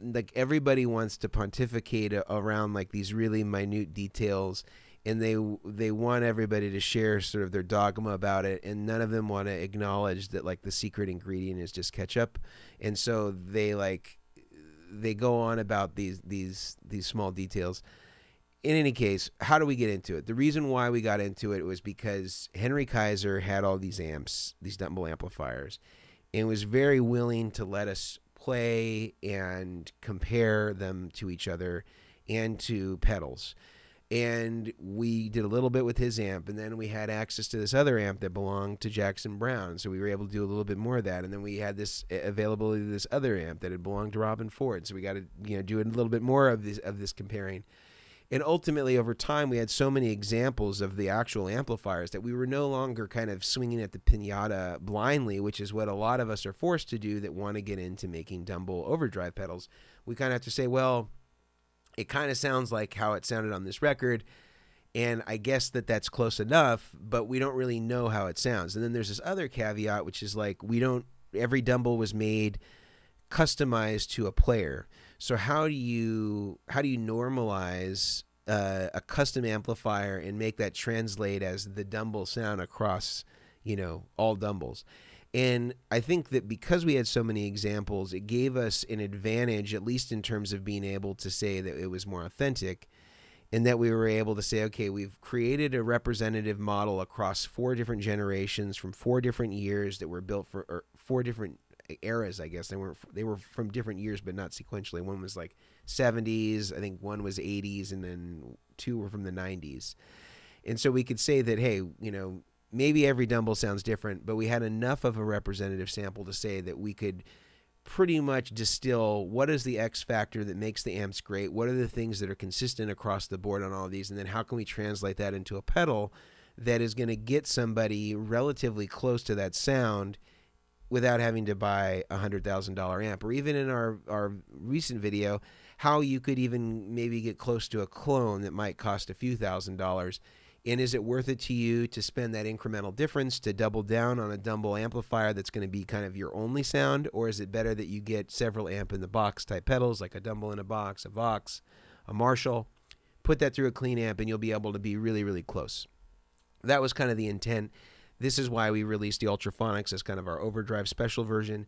like everybody wants to pontificate around like these really minute details, and they want everybody to share sort of their dogma about it, and none of them want to acknowledge that like the secret ingredient is just ketchup. And so they go on about these small details. In any case, how do we get into it? The reason why we got into it was because Henry Kaiser had all these amps, these Dumble amplifiers, and was very willing to let us play and compare them to each other and to pedals. And we did a little bit with his amp, and then we had access to this other amp that belonged to Jackson Browne, so we were able to do a little bit more of that. And then we had this availability to this other amp that had belonged to Robin Ford, so we got to do a little bit more of this comparing. And ultimately, over time, we had so many examples of the actual amplifiers that we were no longer kind of swinging at the piñata blindly, which is what a lot of us are forced to do that want to get into making Dumble overdrive pedals. We kind of have to say, well, it kind of sounds like how it sounded on this record, and I guess that's close enough, but we don't really know how it sounds. And then there's this other caveat, which is like every Dumble was made customized to a player. So how do you normalize a custom amplifier and make that translate as the Dumble sound across, all Dumbles? And I think that because we had so many examples, it gave us an advantage, at least in terms of being able to say that it was more authentic, and that we were able to say, okay, we've created a representative model across 4 different generations from 4 different years that were built for 4 different eras, I guess. They were from different years, but not sequentially. One was like 70s, I think one was 80s, and then 2 were from the 90s. And so we could say that, hey, maybe every Dumble sounds different, but we had enough of a representative sample to say that we could pretty much distill what is the X factor that makes the amps great, what are the things that are consistent across the board on all of these, and then how can we translate that into a pedal that is going to get somebody relatively close to that sound without having to buy a $100,000 amp. Or even in our recent video, how you could even maybe get close to a clone that might cost a few $1,000s. And is it worth it to you to spend that incremental difference to double down on a Dumble amplifier that's going to be kind of your only sound? Or is it better that you get several amp in the box type pedals, like a Dumble in a box, a Vox, a Marshall, put that through a clean amp, and you'll be able to be really, really close. That was kind of the intent. This is why we released the Ultraphonics as kind of our Overdrive special version.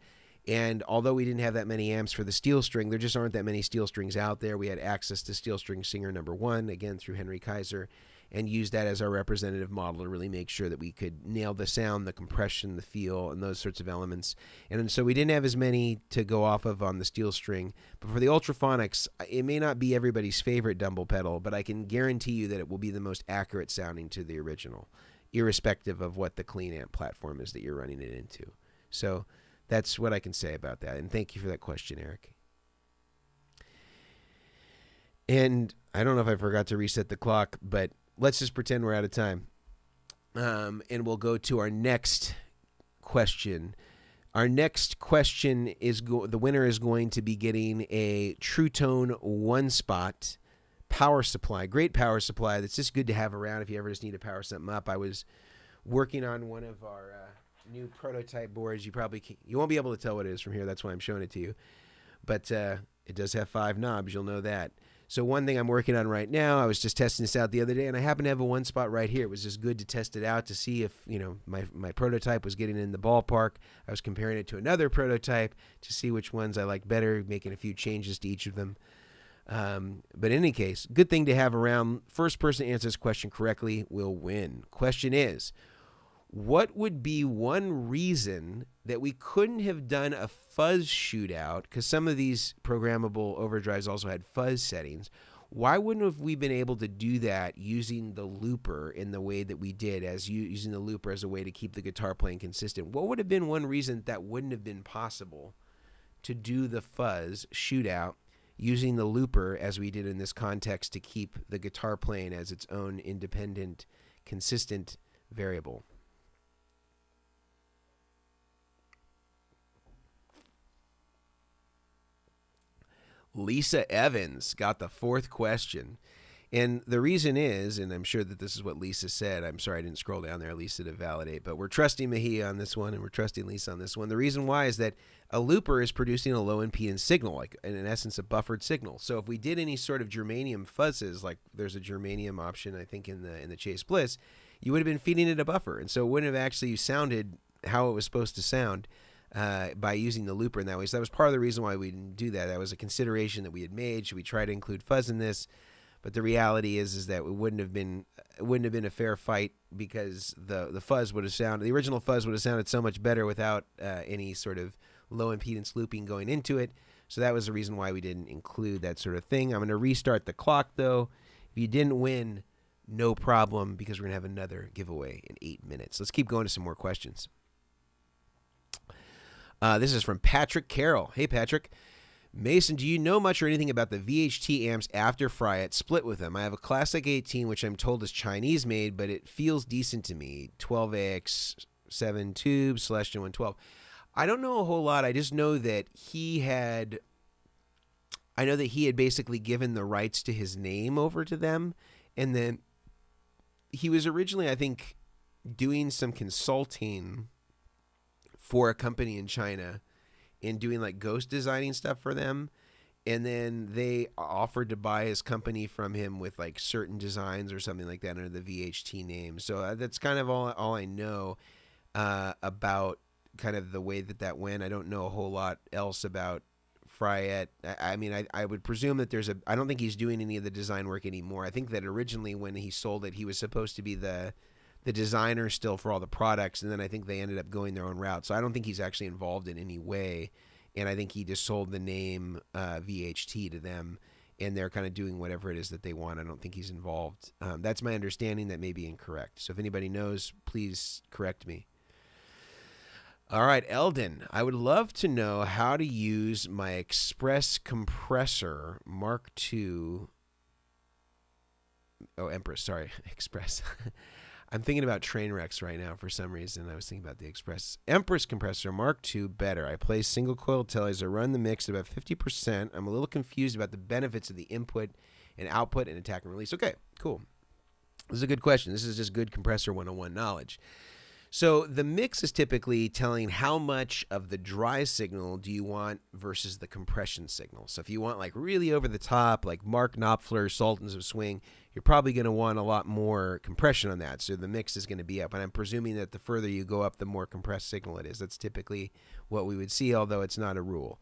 And although we didn't have that many amps for the steel string, there just aren't that many steel strings out there. We had access to Steel String Singer #1, again, through Henry Kaiser, and used that as our representative model to really make sure that we could nail the sound, the compression, the feel, and those sorts of elements. And so we didn't have as many to go off of on the steel string. But for the Ultraphonics, it may not be everybody's favorite Dumble pedal, but I can guarantee you that it will be the most accurate sounding to the original, irrespective of what the clean amp platform is that you're running it into. So that's what I can say about that. And thank you for that question, Eric. And I don't know if I forgot to reset the clock, but let's just pretend we're out of time. And we'll go to our next question. Our next question is the winner is going to be getting a True Tone 1-spot power supply. Great power supply that's just good to have around if you ever just need to power something up. I was working on one of our new prototype boards. You won't be able to tell what it is from here. That's why I'm showing it to you. But it does have 5 knobs. You'll know that. So one thing I'm working on right now, I was just testing this out the other day, and I happen to have a 1-spot right here. It was just good to test it out to see if my prototype was getting in the ballpark. I was comparing it to another prototype to see which ones I like better, making a few changes to each of them. But in any case, good thing to have around. First person to answer this question correctly will win. Question is, what would be one reason that we couldn't have done a fuzz shootout? Because some of these programmable overdrives also had fuzz settings. Why wouldn't have we been able to do that using the looper in the way that we did, as using the looper as a way to keep the guitar playing consistent? What would have been one reason that wouldn't have been possible to do the fuzz shootout using the looper as we did in this context to keep the guitar playing as its own independent, consistent variable? Lisa Evans got the 4th question. And the reason is, and I'm sure that this is what Lisa said. I'm sorry I didn't scroll down there, Lisa, to validate. But we're trusting Mahia on this one, and we're trusting Lisa on this one. The reason why is that a looper is producing a low impedance signal, like in essence a buffered signal. So if we did any sort of germanium fuzzes, like there's a germanium option, I think, in the Chase Bliss, you would have been feeding it a buffer. And so it wouldn't have actually sounded how it was supposed to sound by using the looper in that way. So that was part of the reason why we didn't do that. That was a consideration that we had made. Should we try to include fuzz in this? But the reality is that it wouldn't have been a fair fight, because the fuzz would have sounded, the original fuzz would have sounded so much better without any sort of low impedance looping going into it. So that was the reason why we didn't include that sort of thing. I'm going to restart the clock though. If you didn't win, no problem, because we're going to have another giveaway in 8 minutes. Let's keep going to some more questions. This is from Patrick Carroll. Hey, Patrick. Mason, do you know much or anything about the VHT amps after Fryette split with them? I have a Classic 18, which I'm told is Chinese made, but it feels decent to me. 12AX7 tubes, Celestion 112. I don't know a whole lot. I just know that he had basically given the rights to his name over to them. And then he was originally, I think, doing some consulting for a company in China and doing like ghost designing stuff for them. And then they offered to buy his company from him with like certain designs or something like that under the VHT name. So that's kind of all I know about kind of the way that went. I don't know a whole lot else about Fryette. I mean, I would presume that I don't think he's doing any of the design work anymore. I think that originally when he sold it, he was supposed to be the designer still for all the products, and then I think they ended up going their own route. So I don't think he's actually involved in any way, and I think he just sold the name VHT to them, and they're kind of doing whatever it is that they want. I don't think he's involved. That's my understanding. That may be incorrect. So if anybody knows, please correct me. All right, Eldon, I would love to know how to use my Express compressor Mark II. Oh, Empress, sorry, Express. I'm thinking about train wrecks right now for some reason. I was thinking about the Empress compressor Mark II better. I play single coil tellies. I run the mix at about 50%. I'm a little confused about the benefits of the input and output and attack and release. Okay, cool. This is a good question. This is just good compressor 101 knowledge. So the mix is typically telling how much of the dry signal do you want versus the compression signal. So if you want like really over the top, like Mark Knopfler, Sultans of Swing, you're probably going to want a lot more compression on that. So the mix is going to be up. And I'm presuming that the further you go up, the more compressed signal it is. That's typically what we would see, although it's not a rule.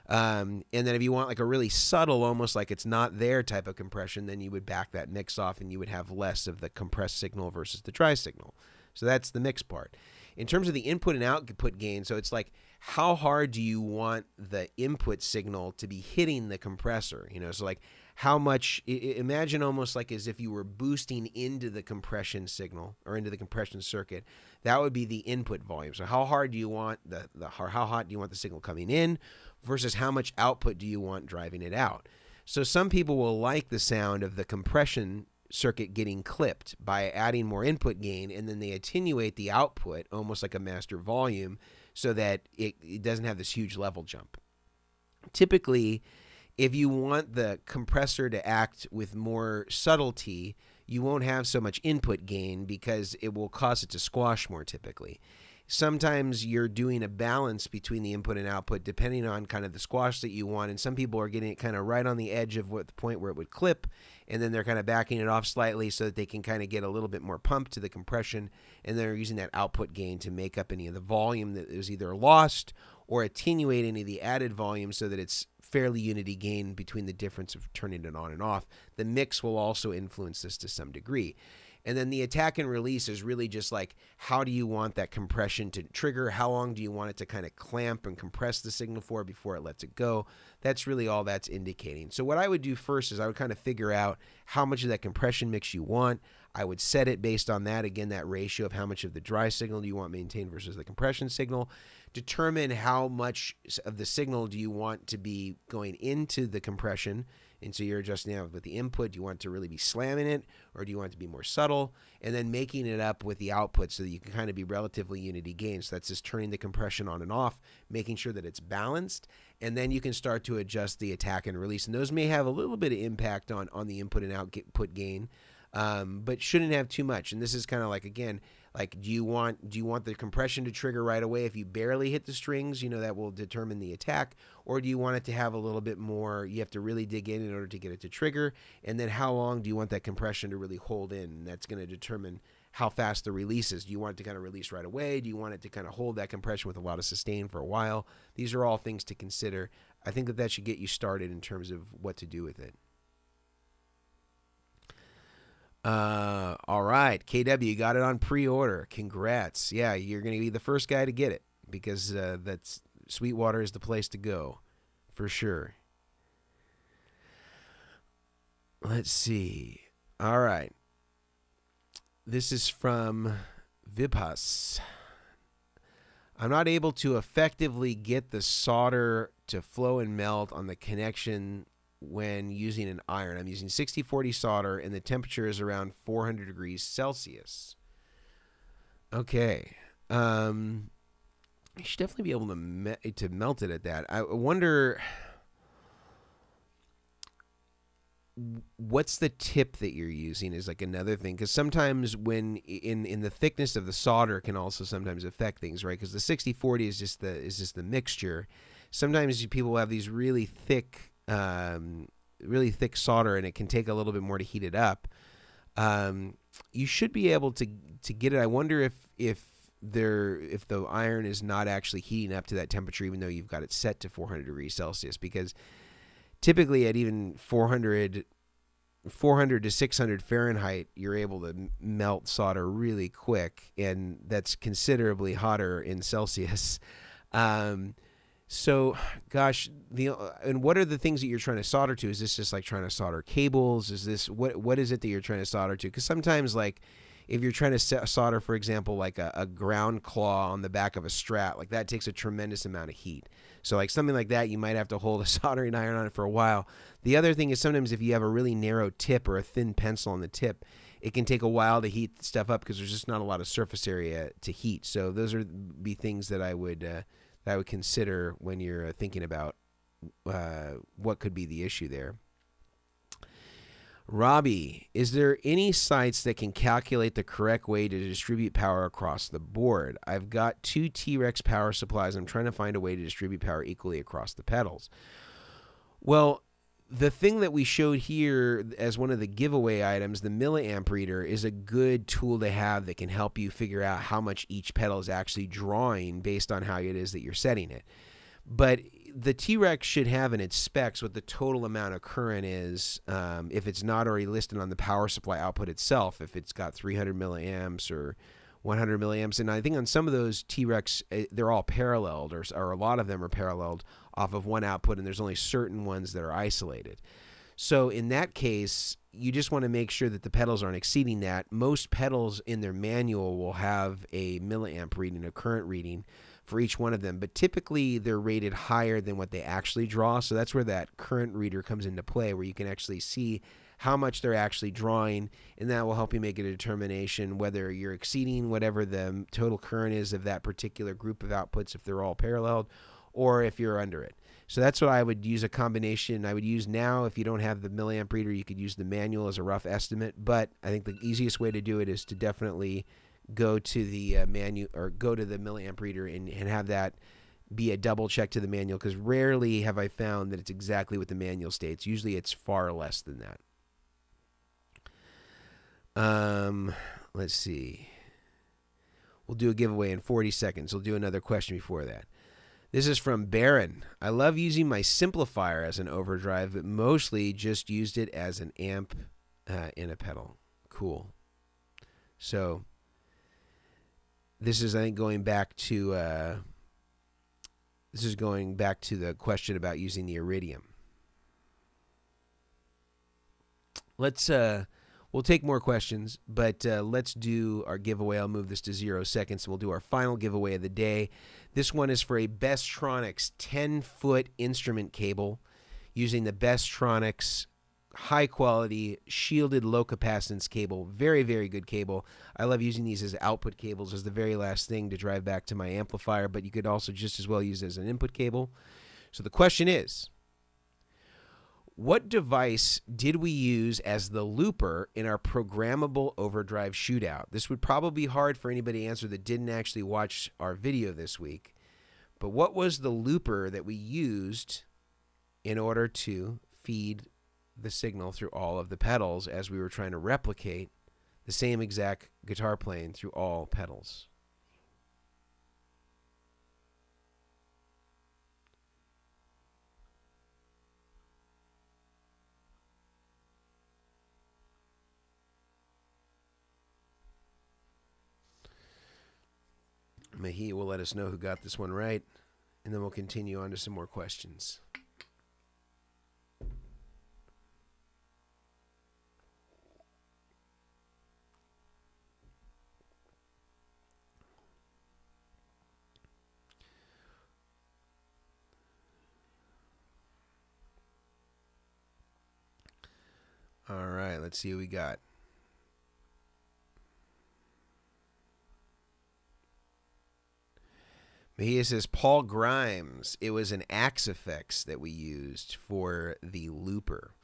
And then if you want like a really subtle, almost like it's not there type of compression, then you would back that mix off and you would have less of the compressed signal versus the dry signal. So that's the mix part. In terms of the input and output gain, so it's like how hard do you want the input signal to be hitting the compressor? So like how much, imagine almost like as if you were boosting into the compression signal or into the compression circuit. That would be the input volume. So how hard do you want how hot do you want the signal coming in versus how much output do you want driving it out? So some people will like the sound of the compression circuit getting clipped by adding more input gain, and then they attenuate the output almost like a master volume so that it doesn't have this huge level jump. Typically, if you want the compressor to act with more subtlety, you won't have so much input gain because it will cause it to squash more typically. Sometimes you're doing a balance between the input and output depending on kind of the squash that you want, and some people are getting it kind of right on the edge of the point where it would clip, and then they're kind of backing it off slightly so that they can kind of get a little bit more pump to the compression, and they're using that output gain to make up any of the volume that is either lost or attenuate any of the added volume so that it's fairly unity gain between the difference of turning it on and off. The mix will also influence this to some degree. And then the attack and release is really just like, how do you want that compression to trigger? How long do you want it to kind of clamp and compress the signal for before it lets it go? That's really all that's indicating. So what I would do first is I would kind of figure out how much of that compression mix you want. I would set it based on that, again, that ratio of how much of the dry signal do you want maintained versus the compression signal. Determine how much of the signal do you want to be going into the compression. And so you're adjusting out with the input. Do you want to really be slamming it, or do you want it to be more subtle? And then making it up with the output so that you can kind of be relatively unity gain. So that's just turning the compression on and off, making sure that it's balanced. And then you can start to adjust the attack and release. And those may have a little bit of impact on the input and output gain, but shouldn't have too much. And this is kind of like, again, like, do you want the compression to trigger right away if you barely hit the strings? That will determine the attack. Or do you want it to have a little bit more? You have to really dig in order to get it to trigger. And then how long do you want that compression to really hold in? And that's going to determine how fast the release is. Do you want it to kind of release right away? Do you want it to kind of hold that compression with a lot of sustain for a while? These are all things to consider. I think that should get you started in terms of what to do with it. All right, KW, you got it on pre-order. Congrats. Yeah, you're going to be the first guy to get it because that's Sweetwater is the place to go for sure. Let's see. All right. This is from Vibhas. I'm not able to effectively get the solder to flow and melt on the connection when using an iron. I'm using 6040 solder and the temperature is around 400 degrees Celsius. Okay. You should definitely be able to melt it at that. I wonder what's the tip that you're using is like another thing, because sometimes when in the thickness of the solder can also sometimes affect things, right? Because the 6040 is just the mixture. Sometimes people have these really thick solder, and it can take a little bit more to heat it up. You should be able to get it. I wonder if the iron is not actually heating up to that temperature, even though you've got it set to 400 degrees Celsius, because typically at even 400 to 600 Fahrenheit, you're able to melt solder really quick, and that's considerably hotter in Celsius. So, gosh, and what are the things that you're trying to solder to? Is this just like trying to solder cables? Is this what is it that you're trying to solder to? Because sometimes, like, if you're trying to solder, for example, like a ground claw on the back of a Strat, like that takes a tremendous amount of heat. So like something like that, you might have to hold a soldering iron on it for a while. The other thing is sometimes if you have a really narrow tip or a thin pencil on the tip, it can take a while to heat stuff up because there's just not a lot of surface area to heat. So those are be things that I would consider when you're thinking about what could be the issue there. Robbie, is there any sites that can calculate the correct way to distribute power across the board? I've got 2 T-Rex power supplies. I'm trying to find a way to distribute power equally across the pedals. Well, the thing that we showed here as one of the giveaway items, the milliamp reader, is a good tool to have that can help you figure out how much each pedal is actually drawing based on how it is that you're setting it. But the T-Rex should have in its specs what the total amount of current is, if it's not already listed on the power supply output itself, if it's got 300 milliamps or 100 milliamps. And I think on some of those T-Rex, they're all paralleled, or a lot of them are paralleled off of one output, and there's only certain ones that are isolated. So in that case, you just want to make sure that the pedals aren't exceeding that. Most pedals in their manual will have a milliamp reading, a current reading, for each one of them, but typically they're rated higher than what they actually draw. So that's where that current reader comes into play, where you can actually see how much they're actually drawing, and that will help you make a determination whether you're exceeding whatever the total current is of that particular group of outputs, if they're all paralleled, or if you're under it. So that's what I would use, a combination. I would use now, if you don't have the milliamp reader, you could use the manual as a rough estimate, but I think the easiest way to do it is to definitely go to the go to the milliamp reader and have that be a double check to the manual, because rarely have I found that it's exactly what the manual states. Usually it's far less than that. Let's see. We'll do a giveaway in 40 seconds. We'll do another question before that. This is from Baron. I love using my Amplifier as an overdrive, but mostly just used it as an amp in a pedal. Cool. So this is, I think, going back to the question about using the iridium. We'll take more questions, but let's do our giveaway. I'll move this to 0 seconds, and we'll do our final giveaway of the day. This one is for a Bestronix 10-foot instrument cable using the Bestronix high-quality shielded low-capacitance cable. Very, very good cable. I love using these as output cables as the very last thing to drive back to my amplifier, but you could also just as well use it as an input cable. So the question is, what device did we use as the looper in our programmable overdrive shootout? This would probably be hard for anybody to answer that didn't actually watch our video this week. But what was the looper that we used in order to feed the signal through all of the pedals as we were trying to replicate the same exact guitar playing through all pedals? Mahi will let us know who got this one right, and then we'll continue on to some more questions. All right, let's see what we got. He says Paul Grimes. It was an Axe Effects that we used for the looper.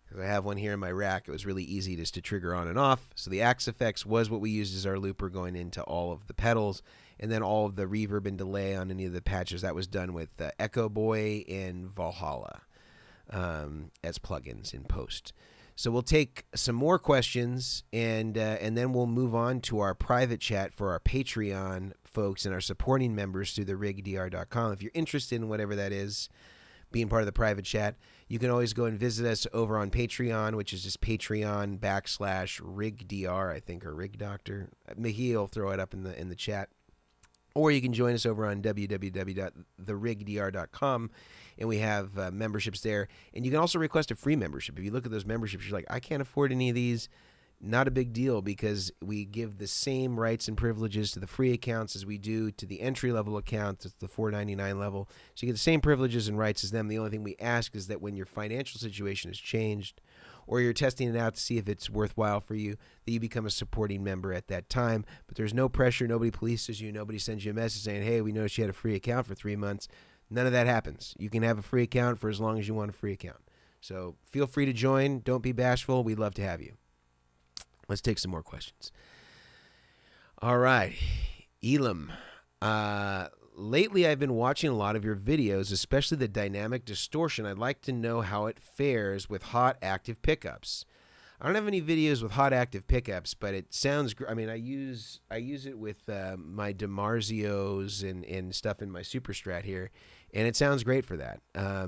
Because I have one here in my rack. It was really easy just to trigger on and off. So the Axe Effects was what we used as our looper going into all of the pedals. And then all of the reverb and delay on any of the patches. That was done with Echo Boy and Valhalla as plugins in post. So we'll take some more questions, and then we'll move on to our private chat for our Patreon folks and our supporting members through the rigdr.com. If you're interested in whatever that is, being part of the private chat, you can always go and visit us over on Patreon, which is just Patreon.com/rigdr, I think, or rigdoctor. Mihi will throw it up in the chat. Or you can join us over on www.therigdr.com, and we have memberships there. And you can also request a free membership. If you look at those memberships, you're like, I can't afford any of these. Not a big deal, because we give the same rights and privileges to the free accounts as we do to the entry-level accounts, at the $4.99 level. So you get the same privileges and rights as them. The only thing we ask is that when your financial situation has changed, or you're testing it out to see if it's worthwhile for you, that you become a supporting member at that time. But there's no pressure. Nobody polices you. Nobody sends you a message saying, hey, we noticed you had a free account for 3 months. None of that happens. You can have a free account for as long as you want a free account. So feel free to join. Don't be bashful. We'd love to have you. Let's take some more questions. All right. Elam. Lately, I've been watching a lot of your videos, especially the dynamic distortion. I'd like to know how it fares with hot active pickups. I don't have any videos with hot active pickups, but it sounds great. I mean, I use it with my DiMarzios and stuff in my Super Strat here, and it sounds great for that. I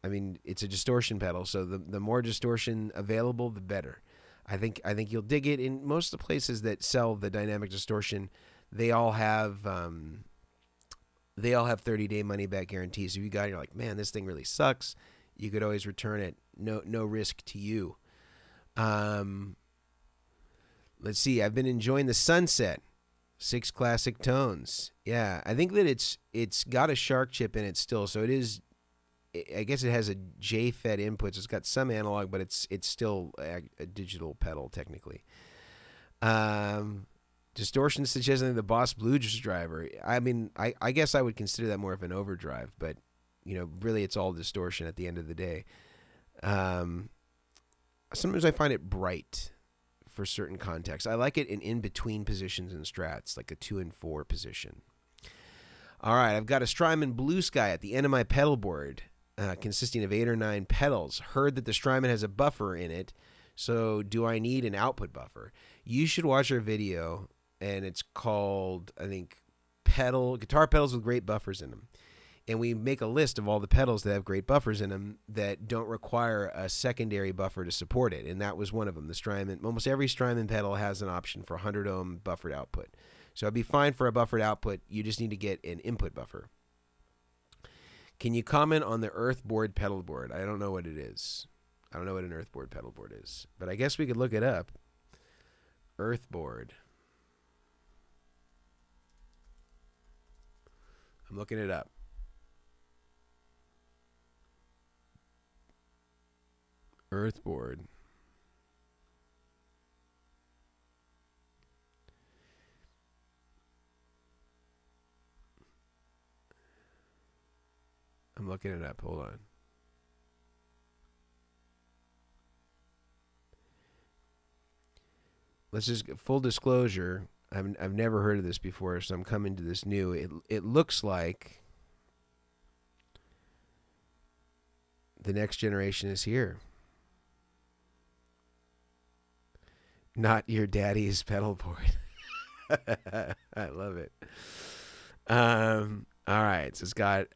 mean, it's a distortion pedal, so the more distortion available, the better. I think you'll dig it. In most of the places that sell the dynamic distortion, they all have 30-day money-back guarantees. So if you got it, you're like, man, this thing really sucks, you could always return it. No risk to you. Let's see. I've been enjoying the Sunset 6 classic tones. Yeah, I think that it's got a shark chip in it still, so it is. I guess it has a J-Fed input, so it's got some analog, but it's still a digital pedal technically. Distortion suggesting the Boss Blues driver. I mean, I guess I would consider that more of an overdrive, but really it's all distortion at the end of the day. Sometimes I find it bright for certain contexts. I like it in between positions and strats, like a 2 and 4 position. All right, I've got a Strymon Blue Sky at the end of my pedal board. Consisting of 8 or 9 pedals. Heard that the Strymon has a buffer in it, so do I need an output buffer? You should watch our video, and it's called, I think, Guitar Pedals with Great Buffers in Them. And we make a list of all the pedals that have great buffers in them that don't require a secondary buffer to support it, and that was one of them. The Strymon, almost every Strymon pedal has an option for 100 ohm buffered output. So I'd be fine for a buffered output. You just need to get an input buffer. Can you comment on the Earthboard pedal board? I don't know what it is. I don't know what an Earthboard pedal board is, but I guess we could look it up. Earthboard. I'm looking it up. Earthboard. I'm looking it up. Hold on. Let's just full disclosure. I've never heard of this before, so I'm coming to this new. It looks like the next generation is here. Not your daddy's pedal board. I love it. All right, so it's got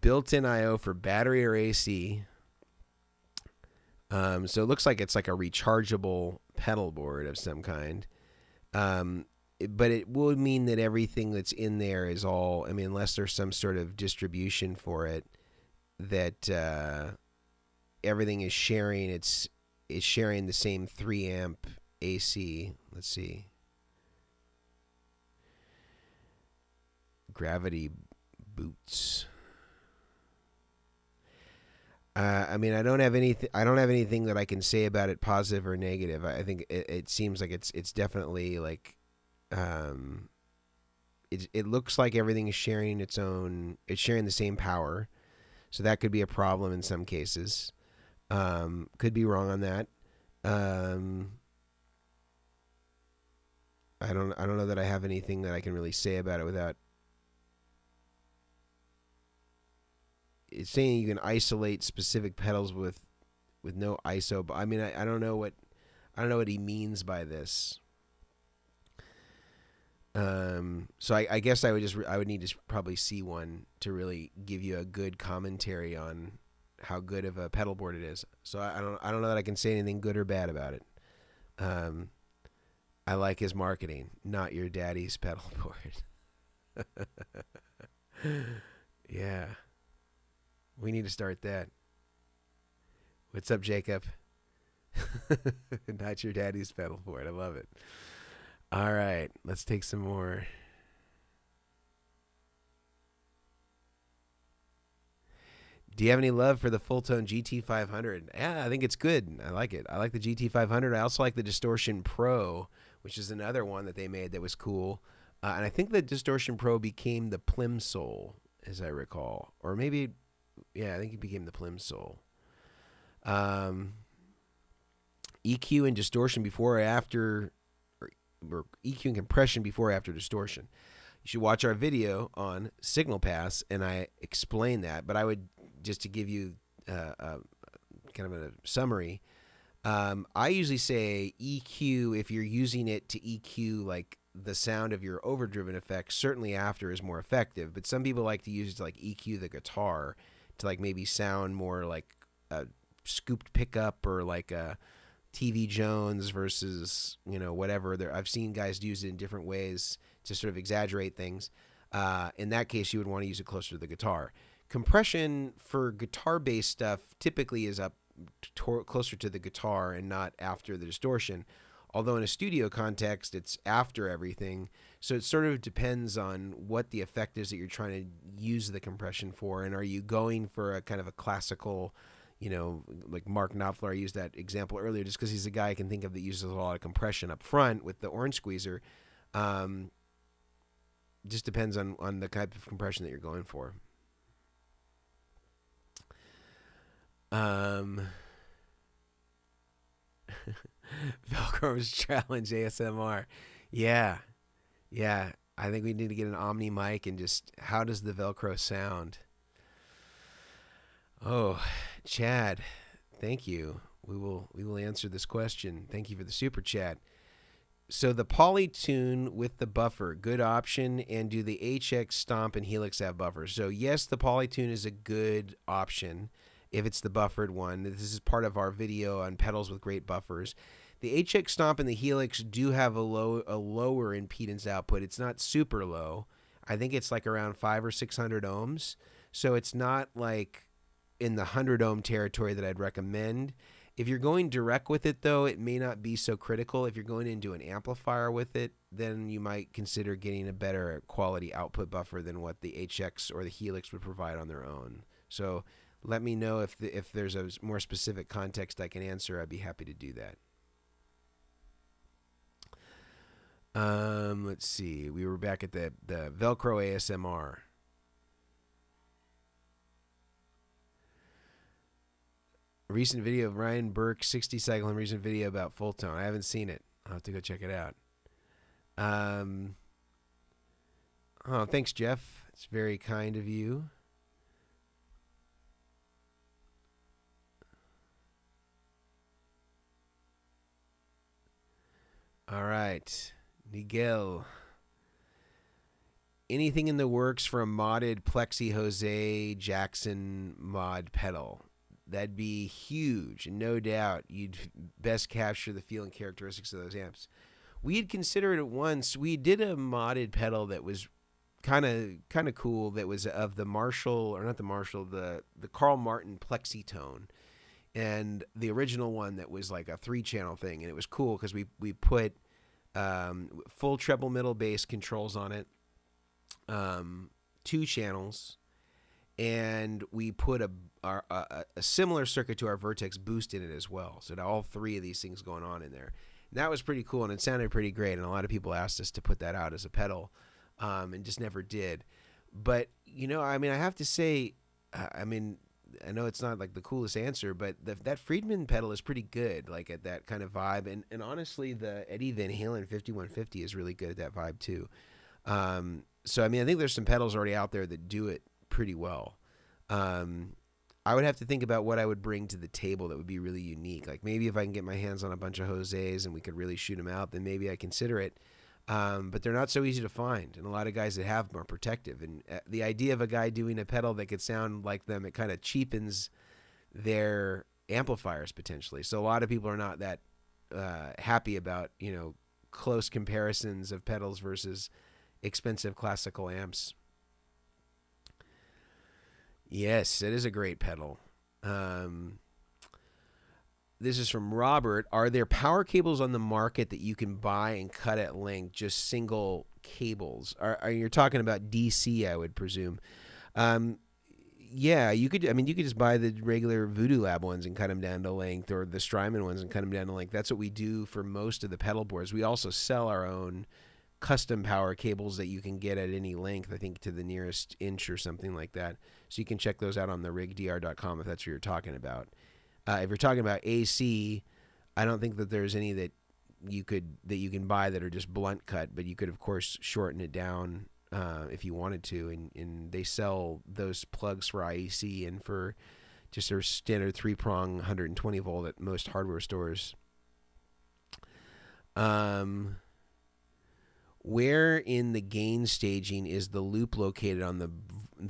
built-in I/O for battery or AC. So it looks like it's like a rechargeable pedal board of some kind. But it would mean that everything that's in there is all, I mean, unless there's some sort of distribution for it, that everything is sharing. It's sharing the same 3 amp AC. Let's see. Gravity boots. I mean, I don't have anything. I don't have anything that I can say about it, positive or negative. I think it seems like it's definitely like, um, it looks like everything is sharing its own. It's sharing the same power, so that could be a problem in some cases. Could be wrong on that. Um, I don't know that I have anything that I can really say about it without. It's saying you can isolate specific pedals with no ISO, but I mean, I don't know what he means by this. So I guess I would need to probably see one to really give you a good commentary on how good of a pedal board it is. So I don't know that I can say anything good or bad about it. Um, I like his marketing, not your daddy's pedal board. Yeah, we need to start that. What's up, Jacob? Not your daddy's pedal board. I love it. All right, let's take some more. Do you have any love for the Fulltone GT500? Yeah, I think it's good. I like it. I like the GT500. I also like the Distortion Pro, which is another one that they made that was cool. And I think the Distortion Pro became the Plimsoll, as I recall. Or maybe, yeah, I think it became the Plimsoll. EQ and distortion before or after, or EQ and compression before or after distortion. You should watch our video on Signal Pass, and I explain that. But I would, just to give you kind of a summary, I usually say EQ if you're using it to EQ like the sound of your overdriven effects. Certainly after is more effective, but some people like to use it to like EQ the guitar to like maybe sound more like a scooped pickup or like a TV Jones versus, whatever. I've seen guys use it in different ways to sort of exaggerate things. In that case, you would want to use it closer to the guitar. Compression for guitar-based stuff typically is up closer to the guitar and not after the distortion. Although in a studio context, it's after everything. So it sort of depends on what the effect is that you're trying to use the compression for. And are you going for a kind of a classical, like Mark Knopfler, I used that example earlier just because he's a guy I can think of that uses a lot of compression up front with the orange squeezer. Just depends on the type of compression that you're going for. Velcro's challenge ASMR. Yeah. I think we need to get an Omni mic and just, how does the Velcro sound? Oh, Chad, thank you. We will answer this question. Thank you for the super chat. So the Polytune with the buffer, good option. And do the HX Stomp and Helix have buffers? So yes, the Polytune is a good option if it's the buffered one. This is part of our video on pedals with great buffers. The HX Stomp and the Helix do have a lower impedance output. It's not super low. I think it's like around 500 or 600 ohms. So it's not like in the 100 ohm territory that I'd recommend. If you're going direct with it, though, it may not be so critical. If you're going into an amplifier with it, then you might consider getting a better quality output buffer than what the HX or the Helix would provide on their own. So let me know if there's a more specific context I can answer. I'd be happy to do that. Let's see. We were back at the Velcro ASMR. A recent video of Ryan Burke 60 cycle and recent video about Fulltone. I haven't seen it. I'll have to go check it out. Oh, thanks, Jeff. It's very kind of you. All right. Miguel. Anything in the works for a modded Plexi Jose Jackson mod pedal? That'd be huge, and no doubt you'd best capture the feel and characteristics of those amps. We had considered it once. We did a modded pedal that was kind of cool. That was of the Marshall, or not the Marshall, the Carl Martin Plexitone, and the original one that was like a 3-channel thing, and it was cool because we put full treble middle bass controls on it, 2 channels. and we put a similar circuit to our Vertex boost in it as well. So all three of these things going on in there. And that was pretty cool, and it sounded pretty great. And a lot of people asked us to put that out as a pedal, and just never did. But I mean, I have to say, I mean, I know it's not like the coolest answer, but that Friedman pedal is pretty good, like at that kind of vibe. And honestly, the Eddie Van Halen 5150 is really good at that vibe too. So I mean, I think there's some pedals already out there that do it pretty well. I would have to think about what I would bring to the table that would be really unique. Like maybe if I can get my hands on a bunch of Jose's and we could really shoot them out, then maybe I consider it. But they're not so easy to find, and a lot of guys that have them are protective. And the idea of a guy doing a pedal that could sound like them, it kind of cheapens their amplifiers potentially. So a lot of people are not that happy about close comparisons of pedals versus expensive classical amps. Yes, it is a great pedal. This is from Robert. Are there power cables on the market that you can buy and cut at length, just single cables? Are you talking about DC, I would presume? Yeah, you could. I mean, you could just buy the regular Voodoo Lab ones and cut them down to length, or the Strymon ones and cut them down to length. That's what we do for most of the pedal boards. We also sell our own custom power cables that you can get at any length, I think to the nearest inch or something like that. So you can check those out on the rigdr.com if that's what you're talking about. If you're talking about AC, I don't think that there's any that you can buy that are just blunt cut, but you could of course shorten it down if you wanted to, and they sell those plugs for IEC and for just a standard 3-prong 120 volt at most hardware stores. Where in the gain staging is the loop located on the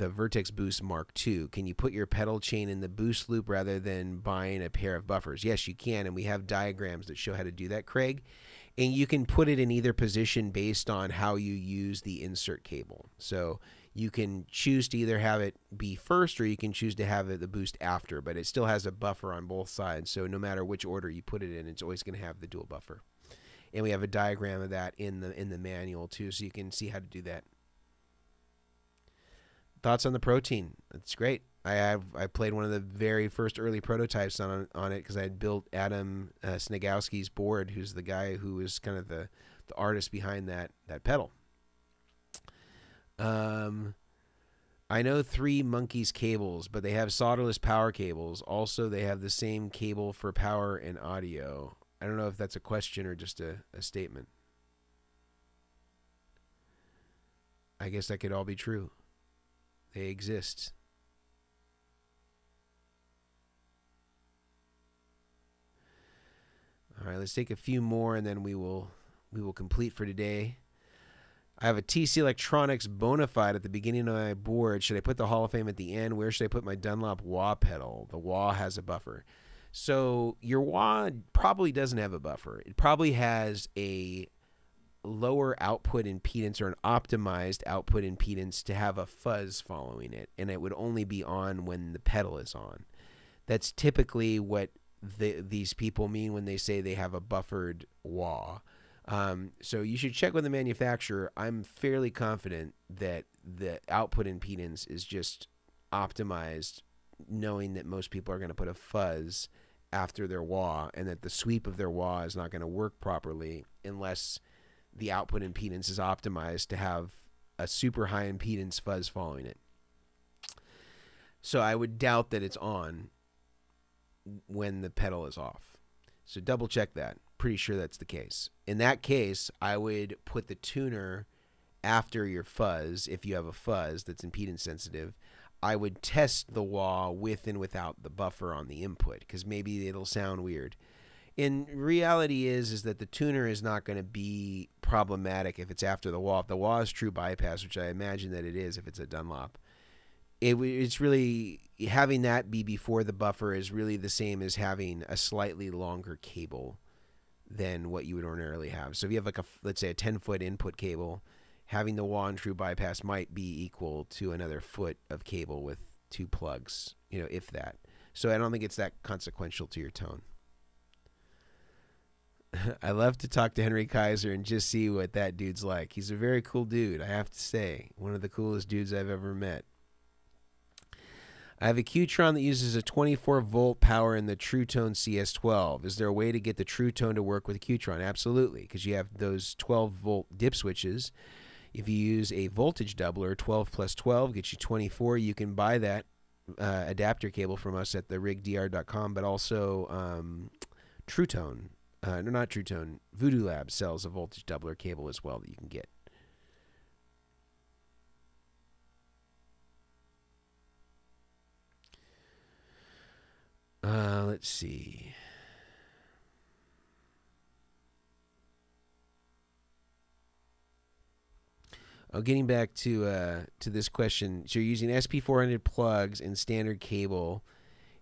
Vertex Boost Mark II? Can you put your pedal chain in the boost loop rather than buying a pair of buffers? Yes, you can, and we have diagrams that show how to do that, Craig. And you can put it in either position based on how you use the insert cable. So you can choose to either have it be first or you can choose to have the boost after, but it still has a buffer on both sides. So no matter which order you put it in, it's always going to have the dual buffer. And we have a diagram of that in the manual too, so you can see how to do that. Thoughts on the Protein? It's great. I played one of the very first early prototypes on it because I had built Adam Snegowski's board, who's the guy who is kind of the artist behind that pedal. I know 3 Monkeys cables, but they have solderless power cables. Also, they have the same cable for power and audio. I don't know if that's a question or just a statement. I guess that could all be true. They exist. All right, let's take a few more and then we will complete for today. I have a TC Electronics Bonafide at the beginning of my board. Should I put the Hall of Fame at the end? Where should I put my Dunlop wah pedal? The wah has a buffer. So your wah probably doesn't have a buffer. It probably has a lower output impedance or an optimized output impedance to have a fuzz following it, and it would only be on when the pedal is on. That's typically what these people mean when they say they have a buffered wah. So you should check with the manufacturer. I'm fairly confident that the output impedance is just optimized, knowing that most people are going to put a fuzz after their wah, and that the sweep of their wah is not going to work properly unless the output impedance is optimized to have a super high impedance fuzz following it. So I would doubt that it's on when the pedal is off. So double check that. Pretty sure that's the case. In that case, I would put the tuner after your fuzz. If you have a fuzz that's impedance sensitive, I would test the wah with and without the buffer on the input, because maybe it'll sound weird. In reality is that the tuner is not going to be problematic if it's after the wah. If the wah is true bypass, which I imagine that it is if it's a Dunlop, it's really, having that be before the buffer is really the same as having a slightly longer cable than what you would ordinarily have. So if you have like let's say a 10-foot input cable, having the wah and true bypass might be equal to another foot of cable with 2 plugs, if that. So I don't think it's that consequential to your tone. I love to talk to Henry Kaiser and just see what that dude's like. He's a very cool dude, I have to say. One of the coolest dudes I've ever met. I have a Qtron that uses a 24-volt power in the True Tone CS12. Is there a way to get the True Tone to work with Qtron? Absolutely, because you have those 12-volt dip switches. If you use a voltage doubler, 12 plus 12 gets you 24. You can buy that adapter cable from us at therigdr.com, but also True Tone, no, not True Tone, Voodoo Lab sells a voltage doubler cable as well that you can get. Let's see. Oh, getting back to this question. So you're using SP400 plugs and standard cable,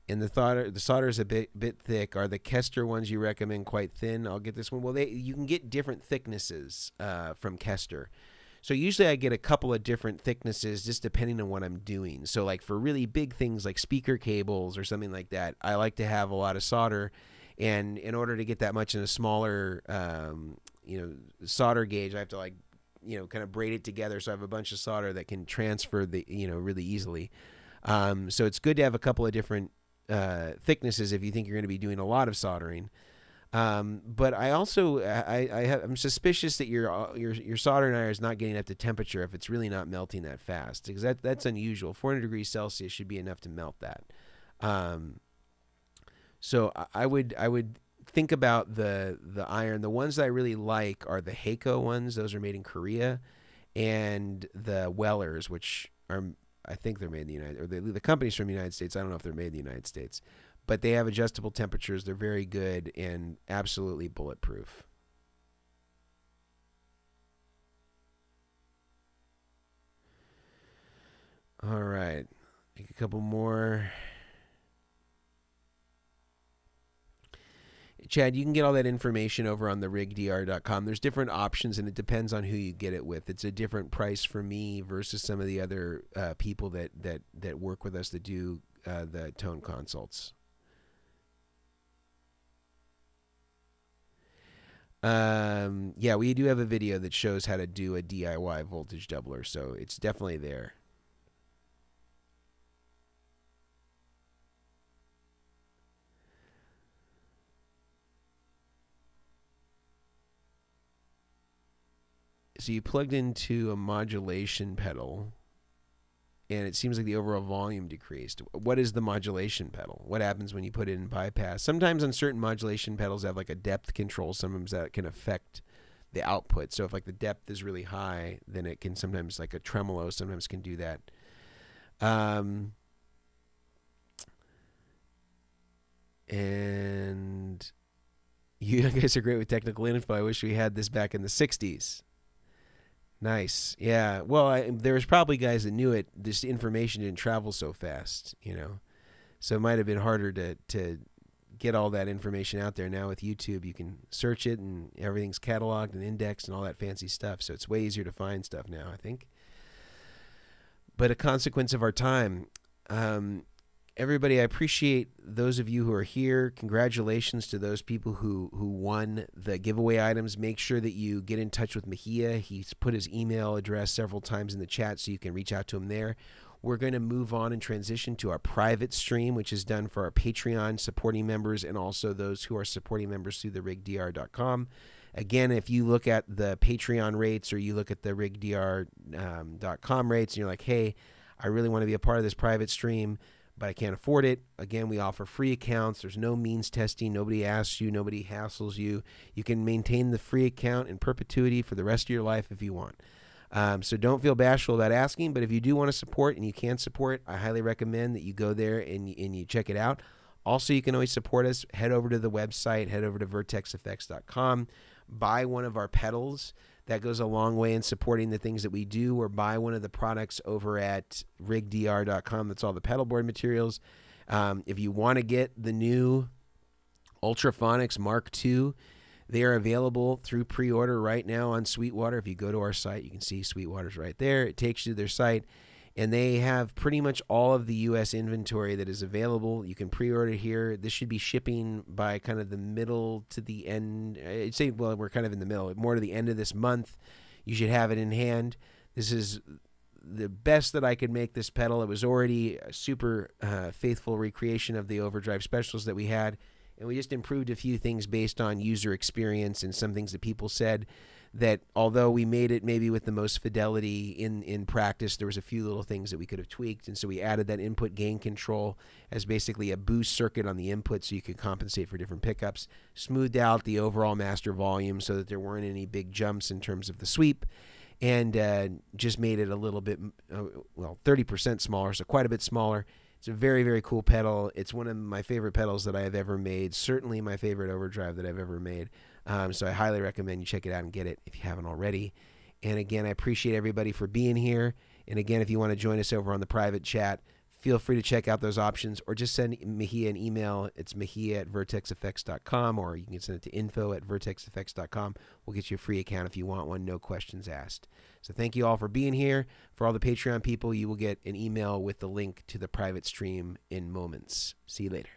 and the solder is a bit thick. Are the Kester ones you recommend quite thin? I'll get this one. Well, you can get different thicknesses from Kester. So usually I get a couple of different thicknesses just depending on what I'm doing. So like for really big things like speaker cables or something like that, I like to have a lot of solder. And in order to get that much in a smaller, solder gauge, I have to kind of braid it together. So I have a bunch of solder that can transfer really easily. So it's good to have a couple of different thicknesses if you think you're going to be doing a lot of soldering. But I also I'm suspicious that your soldering iron is not getting up to temperature if it's really not melting that fast, because that's unusual. 400 degrees Celsius should be enough to melt that. So I would think about the iron. The ones that I really like are the Heiko ones. Those are made in Korea, and the Wellers, which are, I think they're made in the United, or the company's from the United States. I don't know if they're made in the United States. But they have adjustable temperatures. They're very good and absolutely bulletproof. All right. Take a couple more. Chad, you can get all that information over on therigdr.com. There's different options, and it depends on who you get it with. It's a different price for me versus some of the other people that work with us that do the tone consults. Yeah, we do have a video that shows how to do a DIY voltage doubler, so it's definitely there. So you plugged into a modulation pedal, and it seems like the overall volume decreased. What is the modulation pedal? What happens when you put it in bypass? Sometimes on certain modulation pedals have like a depth control. Sometimes that can affect the output. So if like the depth is really high, then it can sometimes, like a tremolo sometimes can do that. And you guys are great with technical info. I wish we had this back in the 60s. Nice. Yeah. Well, there was probably guys that knew it. This information didn't travel so fast, So it might have been harder to get all that information out there. Now with YouTube, you can search it and everything's cataloged and indexed and all that fancy stuff. So it's way easier to find stuff now, I think. But a consequence of our time. Everybody, I appreciate those of you who are here. Congratulations to those people who won the giveaway items. Make sure that you get in touch with Mejia. He's put his email address several times in the chat, so you can reach out to him there. We're going to move on and transition to our private stream, which is done for our Patreon supporting members and also those who are supporting members through therigdr.com. Again, if you look at the Patreon rates or you look at the rigdr.com rates and you're like, hey, I really want to be a part of this private stream, but I can't afford it. Again, we offer free accounts. There's no means testing. Nobody asks you. Nobody hassles you. You can maintain the free account in perpetuity for the rest of your life if you want. So don't feel bashful about asking, but if you do want to support and you can support, I highly recommend that you go there and you check it out. Also, you can always support us. Head over to the website. Head over to vertexeffects.com. Buy one of our pedals. That goes a long way in supporting the things that we do, or buy one of the products over at rigdr.com. That's all the pedalboard materials. If you want to get the new Ultraphonics Mark II, they are available through pre-order right now on Sweetwater. If you go to our site, you can see Sweetwater's right there. It takes you to their site, and they have pretty much all of the U.S. inventory that is available. You can pre-order here. This should be shipping by kind of the middle to the end. I'd say, well, we're kind of in the middle. More to the end of this month, you should have it in hand. This is the best that I could make this pedal. It was already a super faithful recreation of the Overdrive specials that we had, and we just improved a few things based on user experience and some things that people said that although we made it maybe with the most fidelity in practice, there was a few little things that we could have tweaked. And so we added that input gain control as basically a boost circuit on the input so you could compensate for different pickups, smoothed out the overall master volume so that there weren't any big jumps in terms of the sweep, and just made it a little bit, 30% smaller, so quite a bit smaller. It's a very, very cool pedal. It's one of my favorite pedals that I have ever made, certainly my favorite Overdrive that I've ever made. So I highly recommend you check it out and get it if you haven't already. And again, I appreciate everybody for being here. And again, if you want to join us over on the private chat, feel free to check out those options or just send Mejia an email. It's mejia@vertexeffects.com, or you can send it to info@vertexeffects.com. We'll get you a free account if you want one, no questions asked. So thank you all for being here. For all the Patreon people, you will get an email with the link to the private stream in moments. See you later.